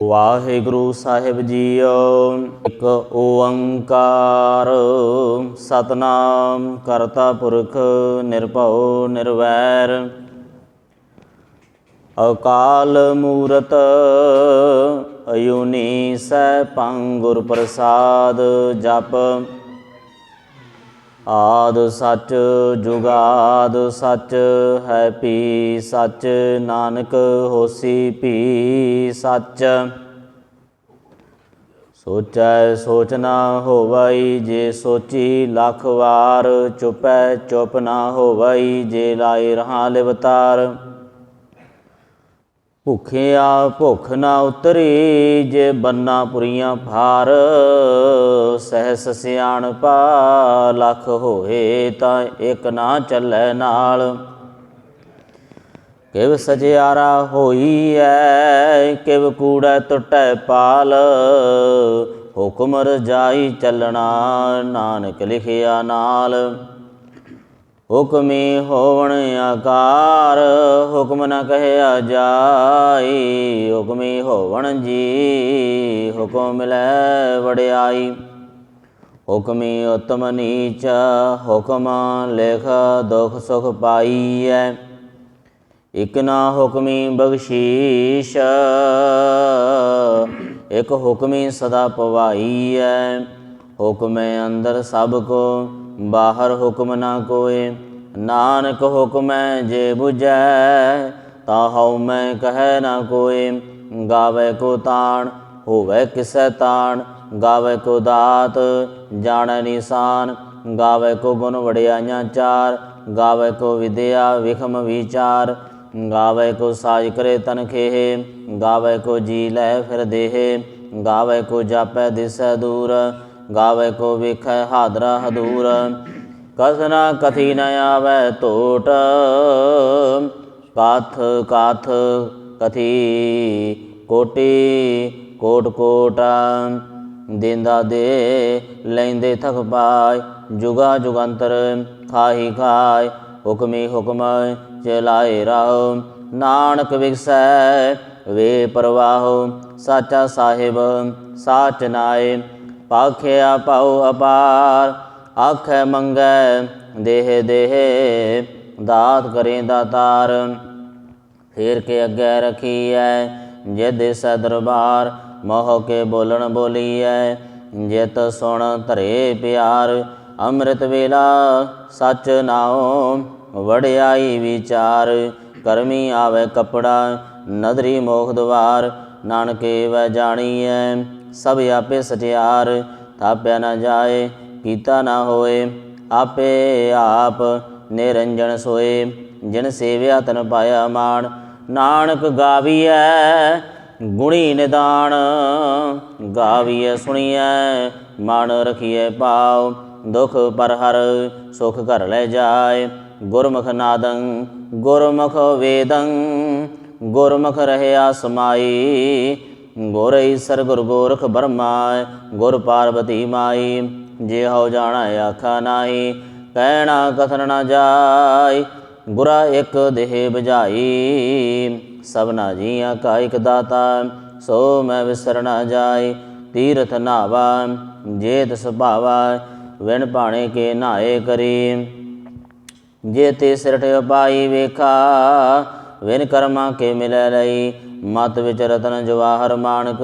ਵਾਹਿਗੁਰੂ ਸਾਹਿਬ JIO. ਇੱਕ ਓੰਕਾਰ ਸਤਨਾਮ ਕਰਤਾ ਪੁਰਖ ਨਿਰਭਉ ਨਿਰਵੈਰ ਅਕਾਲ ਮੂਰਤ ਅਜੂਨੀ ਸੈਭੰ ਗੁਰ ਪ੍ਰਸਾਦ। ਜਪ ਆਦ ਸੱਚ ਜੁਗਾਦ ਸੱਚ ਹੈ ਭੀ ਸੱਚ, ਨਾਨਕ ਹੋਸੀ ਭੀ ਸੱਚ। ਸੋਚੈ ਸੋਚ ਨਾ ਹੋਵਈ, ਜੇ ਸੋਚੀ ਲੱਖ ਵਾਰ। ਚੁਪੈ ਚੁਪ ਨਾ ਹੋਵਈ, ਜੇ ਲਾਏ ਰਹਾ ਲਿਵਤਾਰ। ਭੁਖਿਆ ਭੁੱਖ ਨਾ ਉਤਰੀ, ਜੇ ਬੰਨਾ ਪੁਰੀਆਂ ਭਾਰ। ਸਹਿਸ ਸਿਆਣਪਾ ਲੱਖ ਹੋਏ, ਤਾਂ ਇੱਕ ਨਾ ਚੱਲੈ ਨਾਲ। ਕਿਵ ਸਜਿਆਰਾ ਹੋਈਐ, ਕਿਵ ਕੂੜੈ ਟੁੱਟੈ ਪਾਲ। ਹੁਕਮ ਰਜਾਈ ਚੱਲਣਾ, ਨਾਨਕ ਲਿਖਿਆ ਨਾਲ। ਹੁਕਮੀ ਹੋਵਣ ਆਕਾਰ, ਹੁਕਮ ਨ ਕਹਿਆ ਜਾਈ। ਹੁਕਮੀ ਹੋਵਣ ਜੀ, ਹੁਕਮ ਮਿਲੈ ਵਡਿਆਈ। ਹੁਕਮੀ ਉਤਮ ਨੀਚ, ਹੁਕਮ ਲਿਖ ਦੁਖ ਸੁਖ ਪਾਈਐ। ਇਕ ਨਾ ਹੁਕਮੀ ਬਖਸ਼ੀਸ਼, ਇਕ ਹੁਕਮੀ ਸਦਾ ਭਵਾਈਐ। ਹੁਕਮੇ ਅੰਦਰ ਸਭ ਕੋ, ਬਾਹਰ ਹੁਕਮ ਨਾ ਕੋਇ। ਨਾਨਕ ਹੁਕਮੈ ਜੇ ਬੁਝੈ, ਤਾ ਹਉ ਮੈਂ ਕਹਿ ਨਾ ਕੋਇ। ਗਾਵੇ ਕੋ ਤਾਣ, ਹੋਵੇ ਕਿਸੈ ਤਾਣ। ਗਾਵੇ ਕੋ ਦਾਤ, ਜਾਣੈ ਨਿਸ਼ਾਨ। ਗਾਵੇ ਕੋ ਗੁਣ ਵਡਿਆਈਆਂ ਚਾਰ। ਗਾਵੇ ਕੋ ਵਿਦਿਆ ਵਿਖਮ ਵਿਚਾਰ। ਗਾਵੇ ਕੋ ਸਾਜ ਕਰੇ ਤਨਖੇਹ। ਗਾਵੇ ਕੋ ਜੀ ਲੈ ਫਿਰ ਦੇਹ। ਗਾਵੇ ਕੋ ਜਾਪੈ ਦਿਸੈ ਦੂਰ। ਗਾਵੇ ਕੋ ਵੇਖੈ ਹਾਦਰਾ ਹਦੂਰ। ਕਥ ਨਾ ਕਥੀ ਨ ਆਵੈ ਟੋਟ, ਕਥ ਕਥ ਕਥੀ ਕੋਟੀ ਕੋਟ ਕੋਟ। ਦੇਂਦਾ ਦੇ ਲੈਂਦੇ ਥਕ ਪਾਇ, ਜੁਗਾ ਜੁਗੰਤਰ ਖਾਹੀ ਖਾਇ। ਹੁਕਮੀ ਹੁਕਮ ਚਲਾਏ ਰਾਹੁ, ਨਾਨਕ ਵਿਗਸੈ ਵੇ ਪ੍ਰਵਾਹੁ। ਸਾਚਾ ਸਾਹਿਬ ਸਾਚ ਨਾਏ, ਭਾਖਿਆ ਭਾਉ ਅਪਾਰ। ਆਖੈ ਮੰਗੈ ਦੇਹ ਦੇਹ, ਦਾਤ ਕਰੇ ਦਾਤਾਰ। ਫੇਰ ਕੇ ਅੱਗੇ ਰਖੀਐ, ਜੇ ਦਿਸੈ ਦਰਬਾਰ। ਮੋਹ ਕੇ ਬੋਲਣ ਬੋਲੀਐ, ਜਿਤ ਸੁਣ ਧਰੇ ਪਿਆਰ। ਅੰਮ੍ਰਿਤ ਵੇਲਾ ਸੱਚ ਨਾਉ, ਵਡਿਆਈ ਵਿਚਾਰ। ਕਰਮੀ ਆਵੇ ਕੱਪੜਾ, ਨਦਰੀ ਮੋਖ ਦੁਆਰ। ਨਾਨਕੇ ਵੈ ਜਾਣੀਐ, ਸਭ ਆਪੇ ਸਚਿਆਰ। ਥਾਪਿਆ ਨਾ ਜਾਏ, ਕੀਤਾ ਨਾ ਹੋਏ, ਆਪੇ ਆਪ ਨਿਰੰਜਨ ਸੋਏ। ਜਿਨ ਸੇਵਿਆ ਤਨ ਪਾਇਆ ਮਾਣ, ਨਾਨਕ ਗਾਵੀਐ ਗੁਣੀ ਨਿਦਾਨ। ਗਾਵੀਐ ਸੁਣੀਐ, ਮਨ ਰਖੀਐ ਭਾਉ। ਦੁਖ ਪਰ ਹਰ, ਸੁਖ ਘਰ ਲੈ ਜਾਏ। ਗੁਰਮੁਖ ਨਾਦੰ ਗੁਰਮੁਖ ਵੇਦੰ, ਗੁਰਮੁਖ ਰਹਿਆ ਸਮਾਈ। ਗੁਰ ਈਸਰ ਗੁਰ ਗੋਰਖ ਬਰਮਾ, ਗੁਰ ਪਾਰਬਤੀ ਮਾਈ। ਜੇ ਹਉ ਜਾਣੈ ਆਖਾ ਨਾਹੀ, ਕਹਿਣਾ ਕਥਨ ਨ ਜਾਈ। ਗੁਰਾ ਇੱਕ ਦੇਹ ਬੁਝਾਈ, ਸਭਨਾ ਜੀਆਂ ਕਾ ਇਕ ਦਾਤਾ। ਸੋ ਮੈਂ ਵਿਸਰ ਨ ਜਾਈ, ਤੀਰਥ ਨਾਵਾ ਜੇ ਤਿਸ ਭਾਵਾ। ਵਿਣ ਭਾਣੇ ਕੇ ਨਹਾਏ ਕਰੀ, ਜੇ ਤੇ ਸਿਰਠ ਉਪਾਈ ਵੇਖਾ। ਵਿਨ ਕਰਮਾਂ ਕੇ ਮਿਲੈ ਲਈ, ਮਤ ਵਿੱਚ ਰਤਨ ਜਵਾਹਰ ਮਾਣਕ।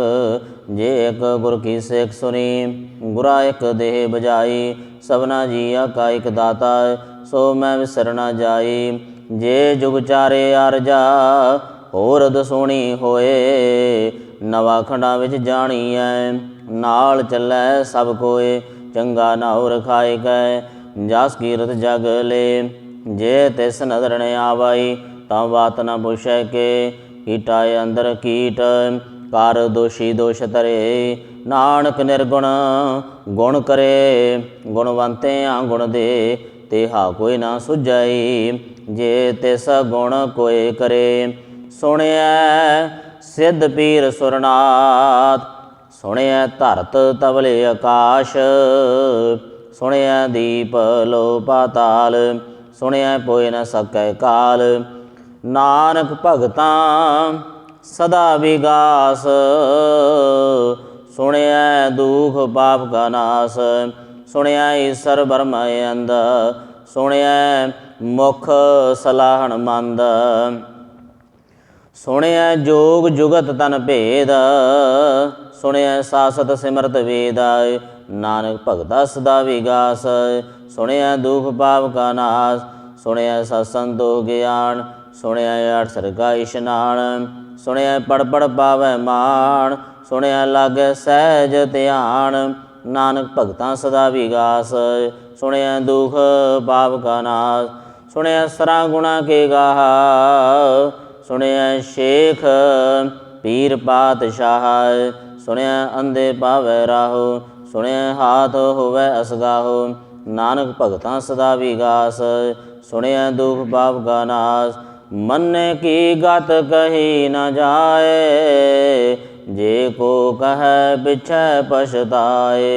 ਜੇ ਇੱਕ ਗੁਰ ਕੀ ਸਿੱਖ ਸੁਣੀ, ਗੁਰਾ ਇੱਕ ਦੇਹ ਬੁਝਾਈ। ਸਭਨਾ ਜੀਆਂ ਕਾ ਇਕ ਦਾਤਾ, ਸੋ ਮੈਂ ਵਿਸਰ ਨ ਜਾਈ। ਜੇ ਜੁਗ ਚਾਰੇ ਅਰਜਾ, ਹੋਰਦ ਸੋਹਣੀ ਹੋਏ। ਨਵਾ ਖੰਡਾਂ ਵਿੱਚ ਜਾਣੀਐ, ਨਾਲ ਚੱਲੈ ਸਭ ਕੋਏ। ਚੰਗਾ ਨਾਉ ਰਖਾਇ ਕੈ, ਜਸ ਕੀਰਤ ਜਗ ਲੇ। ਜੇ ਤਿਸ ਨਦਰ ਨ ਆਵਈ, ਤਾਂ ਬਾਤ ਨ ਪੁੱਛੈ ਕੇ। ਕੀਟਾਏ ਅੰਦਰ ਕੀਟ, ਕਰ ਦੋਸ਼ੀ ਦੋਸ਼ ਧਰੇ। ਨਾਨਕ ਨਿਰਗੁਣ ਗੁਣ ਕਰੇ, ਗੁਣਵੰਤਿਆਂ ਗੁਣ ਦੇ। ਤੇਹਾ ਕੋਈ ਨਾ ਸੁਝਈ, ਜੇ ਤਿਸ ਗੁਣ ਕੋਇ ਕਰੇ। ਸੁਣਿਐ ਸਿੱਧ ਪੀਰ ਸੁਰਨਾਥ, ਸੁਣਿਐ ਧਰਤ ਤਵਲੇ ਆਕਾਸ਼। ਸੁਣਿਐ ਦੀਪ ਲੋ ਪਾਤਾਲ, ਸੁਣਿਐ ਪੋਇ ਨ ਸਕੈ ਕਾਲ। ਨਾਨਕ ਭਗਤਾਂ सदा विगास। सुनिया दुख पाप का नाश। सुनिया ईश्वर ब्रह्म अंद। सुनिया मुख सलाहन मंद। सुनिया जोग जुगत तन भेद। सुनिया सासत सिमरत वेद। नानक भगता सदा विगास। सुनिया दुख पाप का नाश। सुनिया सत्संग दो ज्ञान। सुनिया अठसर का इशनान। सुनिया पढ़ पढ़ पावै मान। सुनिया लागे सहज ध्यान। नानक भगता सदा विगास। सुनिया दुख पाप का नाश। सुनिया सरा गुणा के गाहा। सुनिया शेख पीर पातशाह। सुनिया अंधे पावै राहो। सुनिया हाथ होवै असगाहो। नानक भगता सदा विगास। सुनिया दुख पाप का नाश। मन की गत कही न जाए। जे को कह पिछै पछताए।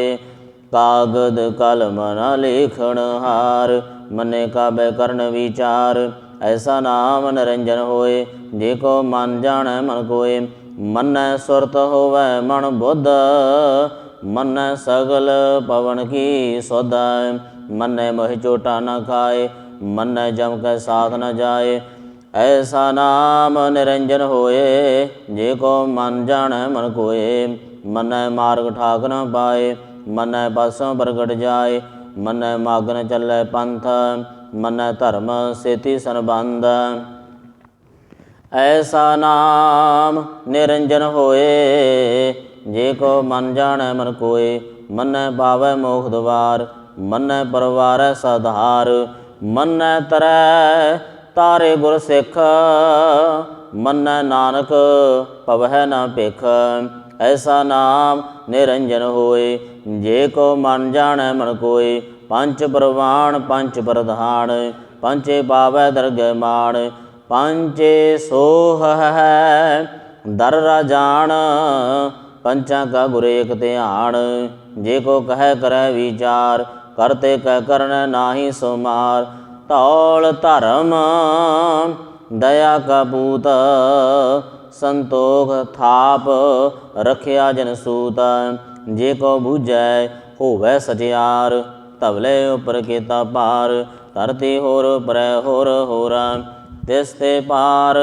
कागद कलम न लेखन हार। मने काबे करन विचार। ऐसा नाम निरंजन होए। जे को मन जाने मन कोय। मन सुरत होवै मन बुद्ध। मन सगल पवन की सुध। मन मोह चोटा न खाए। मन जम के साथ न जाए। ऐसा नाम निरंजन होए। जे को मन जाने मन कोय। मन मार्ग ठाक न पाए। मन पासों प्रगट जाए। मन मागन चले पंथ। मन धर्म सेति संबंध। ऐसा नाम निरंजन होए। जे को मन जाने मन कोय। मन पावै मोख द्वार। मन परवारै साधार। मन तरੈ तारे गुर सिख। मन नानक पवै न भिख। ऐसा नाम निरंजन होए। जे को मन जाने मन कोय। पंच प्रवाण पंच प्रधान। पंचे पावै दरगह मान। पंचे सोह है दर राजान। पंचा का गुर एक ध्यान। जे को कह करे विचार। करते कह करन नाही सुमार। तौल धर्म दया का पूत। संतोख थाप रखिया जन सूत। जे को बूझै होवै सचियार। तबले उपर केता पार। धरती होर परै होर होरा। तिसते पार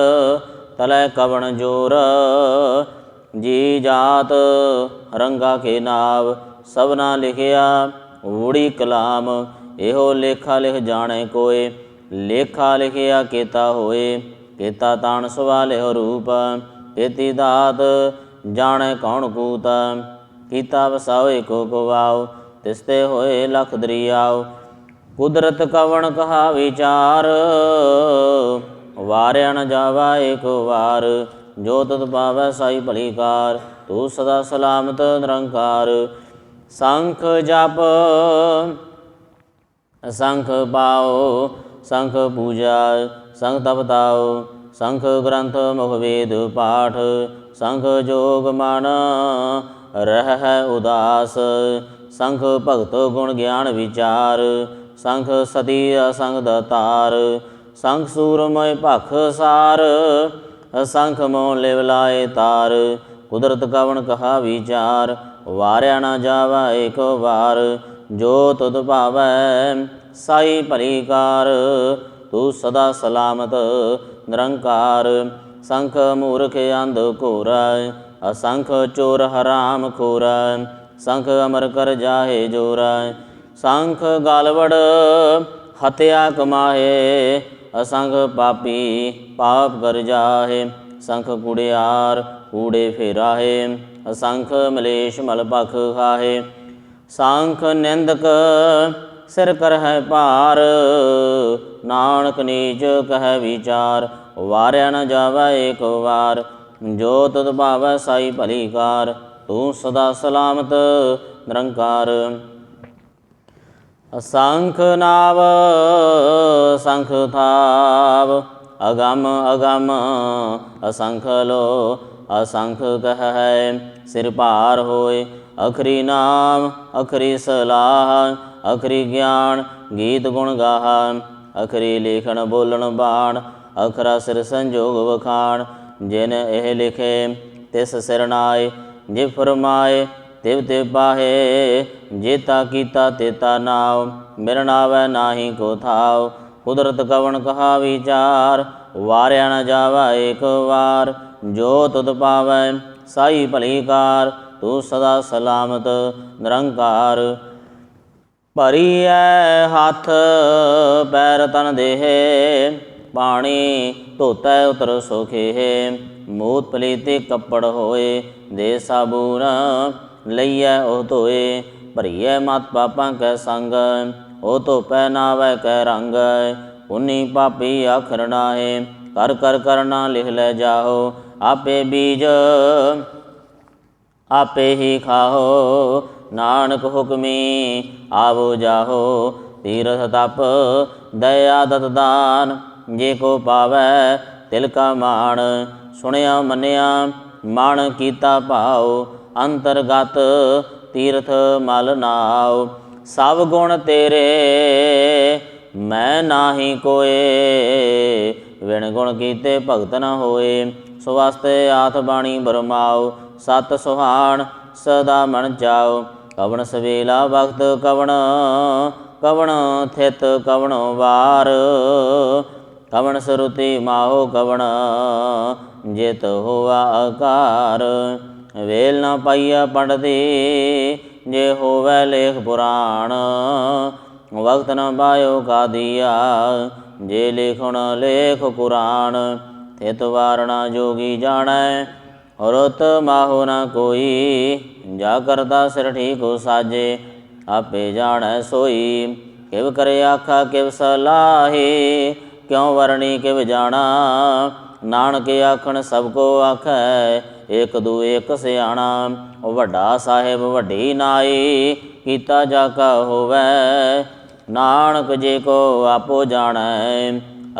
तलै कवन जोर। जी जात रंगा के नाव। सबना लिखिया ऊड़ी कलाम। एहो लेखा लिख जाने कोय। लेखा लिखिया केता होए। केता तान सवालिहो रूप। केती दात जाने कौन कूत। कीता वसाओ एको कुवाओ। तिसते होए लख दरियाओ। कुदरत कवन कहा विचार। वार्या न जावा एक वार। जो तत पावै साई भली कार। तू सदा सलामत निरंकार। शंख जप शंख पाओ। शंख पूजा शंख तपताओ। शंख ग्रंथ मुख वेद पाठ। शंख जोग मन रह उदास। शंख भगत गुण ज्ञान विचार। शंख सती असंग दतार। शंख सूरमय भख सार। शंख मोह लिव लाए तार। कुदरत कवन कहा विचार। वार्या न जावा एक वार। जो तुध भावै साई भली कार। तू सदा सलामत निरंकार। शंख मूर्ख अंध घोर। असंख चोर हराम खोर। शंख अमर कर जाहे जोर। शंख गालवड़ हत्या कमाहे। असंख पापी पाप कर जाहे। शंख कुड़ियार कूड़े फेराहे। असंख मलेश मल भख खाहे। शंख निंदक सिर कर है पार। नानक नीच कह विचार। वार्या न जावा एक वार। जो तुध भावै साई भली कार। तू सदा सलामत निरंकार। असंख नाव असंख थाव। अगम अगम असंख लो। असंख कह है सिर पार होए। अखरी नाम अखरी सलाह। अखरी ज्ञान गीत गुण गाहा। अखरी लेखन बोलन बाण। अखरा सिर संजोग वखाण। ਜਿਨ ਇਹ ਲਿਖੇ ਤਿਸ ਸਿਰ ਨਾਏ। ਜੇ ਫਰਮਾਏ ਤਿਵ ਤਿਵ ਪਾਹੇ। ਜੇਤਾ ਕੀਤਾ ਤੇਤਾ ਨਾਉ। ਮਿਰ ਨਾਵੈ ਨਾਹੀ ਕੋ ਥਾਉ। ਕੁਦਰਤ ਕਵਣ ਕਹਾ ਵਿਚਾਰ। ਵਾਰਿਆ ਨ ਜਾਵਾ ਏਕ ਵਾਰ। ਜੋ ਤੁਧ ਪਾਵੈ ਸਾਈ ਭਲੀ ਕਾਰ। ਤੂੰ ਸਦਾ ਸਲਾਮਤ ਨਿਰੰਕਾਰ। ਭਰੀਐ ਹੱਥ ਪੈਰ ਤਨ ਦੇਹ। ਪਾਣੀ ਧੋਤੈ ਉਤਰ ਸੁਖੇ। ਮੂਤ ਪਲੀਤੇ ਕੱਪੜ ਹੋਏ। ਦੇ ਸਾਬੂਨ ਲਈਐ ਉਹ ਧੋਏ। ਭਰੀਐ ਮਤ ਪਾਪਾਂ ਕੈ ਸੰਗ। ਉਹ ਧੋਪੈ ਨਾਵੈ ਕੈ ਰੰਗ। ਪੁੰਨੀ ਪਾਪੀ ਆਖਰ ਨਾਹੇ। ਕਰ ਕਰ ਕਰਨਾ ਲਿਖ ਲੈ ਜਾਹੋ। ਆਪੇ ਬੀਜ ਆਪੇ ਹੀ ਖਾਹੋ। ਨਾਨਕ ਹੁਕਮੀ ਆਵੋ ਜਾਹੋ। ਤੀਰਥ ਤਪ ਦਇਆ ਦਤ ਦਾਨ। ਜੇ ਕੋ ਪਾਵੈ ਤਿਲ ਕਾ ਮਾਣ। ਸੁਣਿਆ ਮੰਨਿਆ ਮਨ ਕੀਤਾ ਭਾਉ। ਅੰਤਰਗਤ ਤੀਰਥ ਮਲ ਨਾਉ। ਸਭ ਗੁਣ ਤੇਰੇ ਮੈਂ ਨਾਹੀ ਕੋਏ। ਵਿਣ ਗੁਣ ਕੀਤੇ ਭਗਤ ਨ ਹੋਏ। ਸਵਸਤੇ ਆਥ ਬਾਣੀ ਬਰਮਾਉ। ਸਤ ਸੁਹਾਣ ਸਦਾ ਮਨ ਚਾਉ। ਕਵਣ ਸਵੇਲਾ ਵਕਤ ਕਵਣ ਕਵਣ ਥਿਤ ਕਵਣ ਵਾਰ। ਕਵਣ ਸਰੁਤੀ ਮਾਹੋ ਕਵਣ ਜਿਤ ਹੋਵਾ ਆਕਾਰ। ਵੇਲ ਨ ਪਾਈਆ ਪੰਡਤੀ ਜੇ ਹੋਵੈ ਲੇਖ ਪੁਰਾਣ। ਵਕਤ ਨ ਪਾਇਓ ਕਾਦੀਆ ਜੇ ਲਿਖਣ ਲੇਖ ਕੁਰਾਨ। ਥਿਤ ਵਾਰਣਾ ਜੋਗੀ ਜਾਣੈ ਰੁਤ ਮਾਹੋ ਨ ਕੋਈ। ਜਾ ਕਰਤਾ ਸਿਰ ਠੀਕ ਸਾਜੇ ਆਪੇ ਜਾਣੈ ਸੋਈ। ਕਿਵ ਕਰੇ ਆਖਾ ਕਿਵ ਸਲਾਹੀ ਕਿਉ ਵਰਣੀ ਕਿਵ ਜਾਣਾ। ਨਾਨਕ ਆਖਣ ਸਭ ਕੋ ਆਖੈ ਇਕ ਦੂ ਇਕ ਸਿਆਣਾ। ਵੱਡਾ ਸਾਹਿਬ ਵੱਡੀ ਨਾਈ ਕੀਤਾ ਜਾ ਕਾ ਹੋਵੈ। ਨਾਨਕ ਜੇ ਕੋ ਆਪੋ ਜਾਣੈ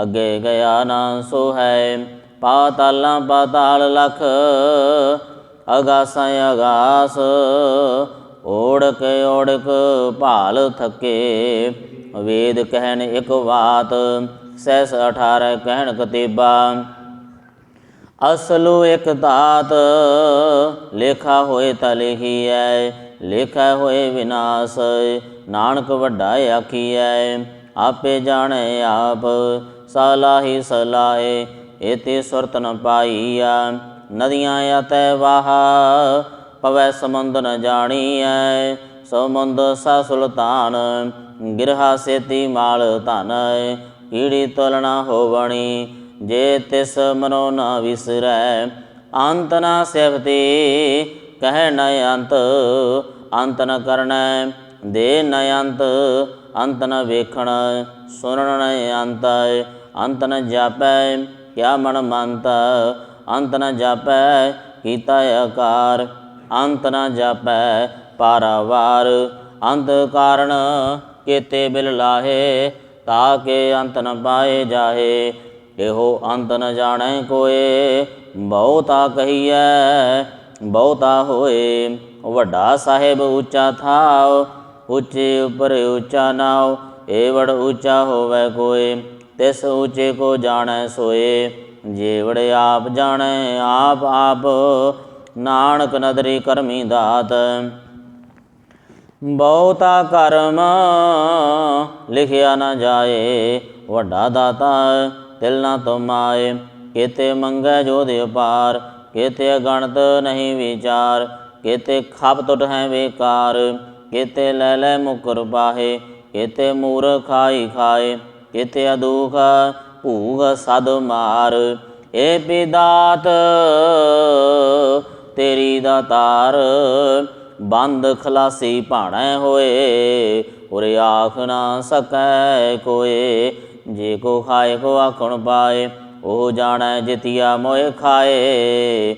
ਅੱਗੇ ਗਿਆ ਨਾ ਸੋ ਹੈ। ਪਾਤਾਲਾਂ ਪਾਤਾਲ ਲਖ ਅਗਾਸਾਂ ਅਗਾਸ। ਓੜਕ ਓੜਕ ਭਾਲ ਥਕੇ। ਵੇਦ ਕਹਿਣ ਇਕ ਬਾਤ ਸਹਿਸ 18 ਕਹਿਣ ਕਤੇਬਾ। ਅਸਲੁ ਇਕ ਧਾਤ ਲੇਖਾ ਹੋਏ ਤਾ ਲਿਖੀਐ। ਲੇਖਾ ਹੋਏ ਵਿਨਾਸ਼ ਨਾਨਕ ਵੱਡਾ ਆਖੀਐ। ਆਪੇ ਜਾਣੈ ਆਪ ਸਲਾਹੀ ਸਲਾਹੇ। ਏਤੇ ਸੁਰਤ ਨ ਪਾਈਆ ਨਦੀਆਂ ਅਤੈ ਵਾਹ। ਪਵੈ ਸਮੁੰਦ ਨ ਜਾਣੀਐ ਸਮੁੰਦ ਸਾ ਸੁਲਤਾਨ। ਗਿਰਹਾ ਸੇਤੀ ਮਾਲ ਧਨ ਕੀੜੀ ਤੁਲਨਾ ਹੋਵਣੀ। ਜੇ ਤਿਸ ਮਨੋ ਨ ਵਿਸਰੈ ਅੰਤ ਨ ਸਿਵਤੀ। ਕਹਿ ਨ ਅੰਤ ਅੰਤ ਨ ਕਰਨੈ। ਦੇ ਨ ਅੰਤ ਅੰਤ ਨ ਵੇਖਣ। ਸੁਣਨ ਨ ਅੰਤ ਅੰਤ ਨ ਜਾਪੈ। ਕਿਆ ਮਨ ਮੰਤ ਅੰਤ ਨ ਜਾਪੈ। ਕੀਤਾ ਆਕਾਰ ਅੰਤ ਨ ਜਾਪੈ। ਪਾਰਾਵਾਰ ਅੰਤ ਕਾਰਨ ਕੇਤੇ ਬਿਲ ਲਾਹੇ। ਤਾ ਕੇ ਅੰਤ ਨ ਪਾਏ ਜਾਹੇ। ਇਹੋ ਅੰਤ ਨ ਜਾਣੈ ਕੋਏ। ਬਹੁਤਾ ਕਹੀਐ ਬਹੁਤਾ ਹੋਏ। ਵੱਡਾ ਸਾਹਿਬ ਉੱਚਾ ਥਾਉ। ਉੱਚੇ ਉੱਪਰ ਉੱਚਾ ਨਾਉ। ਏਵੜ ਉੱਚਾ ਹੋਵੈ ਕੋਏ। ਤਿਸ ਉੱਚੇ ਕੋ ਜਾਣੈ ਸੋਏ। ਜੇਵੜ ਆਪ ਜਾਣੈ ਆਪ ਆਪ। ਨਾਨਕ ਨਦਰੀ ਕਰਮੀ ਦਾਤ। ਬਹੁਤਾ ਕਰਮ ਲਿਖਿਆ ਨ ਜਾਏ। ਵੱਡਾ ਦਾਤਾ ਤਿਲ ਨ ਤੁਮਾਏ। ਕੇਤੇ ਮੰਗੈ ਜੋਧ ਅਪਾਰ। ਕੇਤੇ ਅਗਣਤ ਨਹੀਂ ਵਿਚਾਰ। ਕੇਤੇ ਖਪ ਟੁੱਟ ਹੈ ਬੇਕਾਰ। ਕੇਤੇ ਲੈ ਲੈ ਮੁਕਰ ਪਾਹੇ। ਕੇਤੇ ਮੂਰ ਖਾਈ ਖਾਏ। ਕੇਤੇ ਅਦੂਖ ਭੂਗ ਸਦ ਮਾਰ। ਏ ਪਿਦਾਤ ਤੇਰੀ ਦਾਤਾਰ। ਬੰਦ ਖਲਾਸੀ ਭਾਣੈ ਹੋਏ। ਉਰੇ ਆਖ ਨਾ ਸਕੈ ਕੋਏ। ਜੇ ਕੋ ਖਾਏ ਕੋ ਆਖਣ ਪਾਏ। ਉਹ ਜਾਣੈ ਜਿਤਿਆ ਮੋਹਿ ਖਾਏ।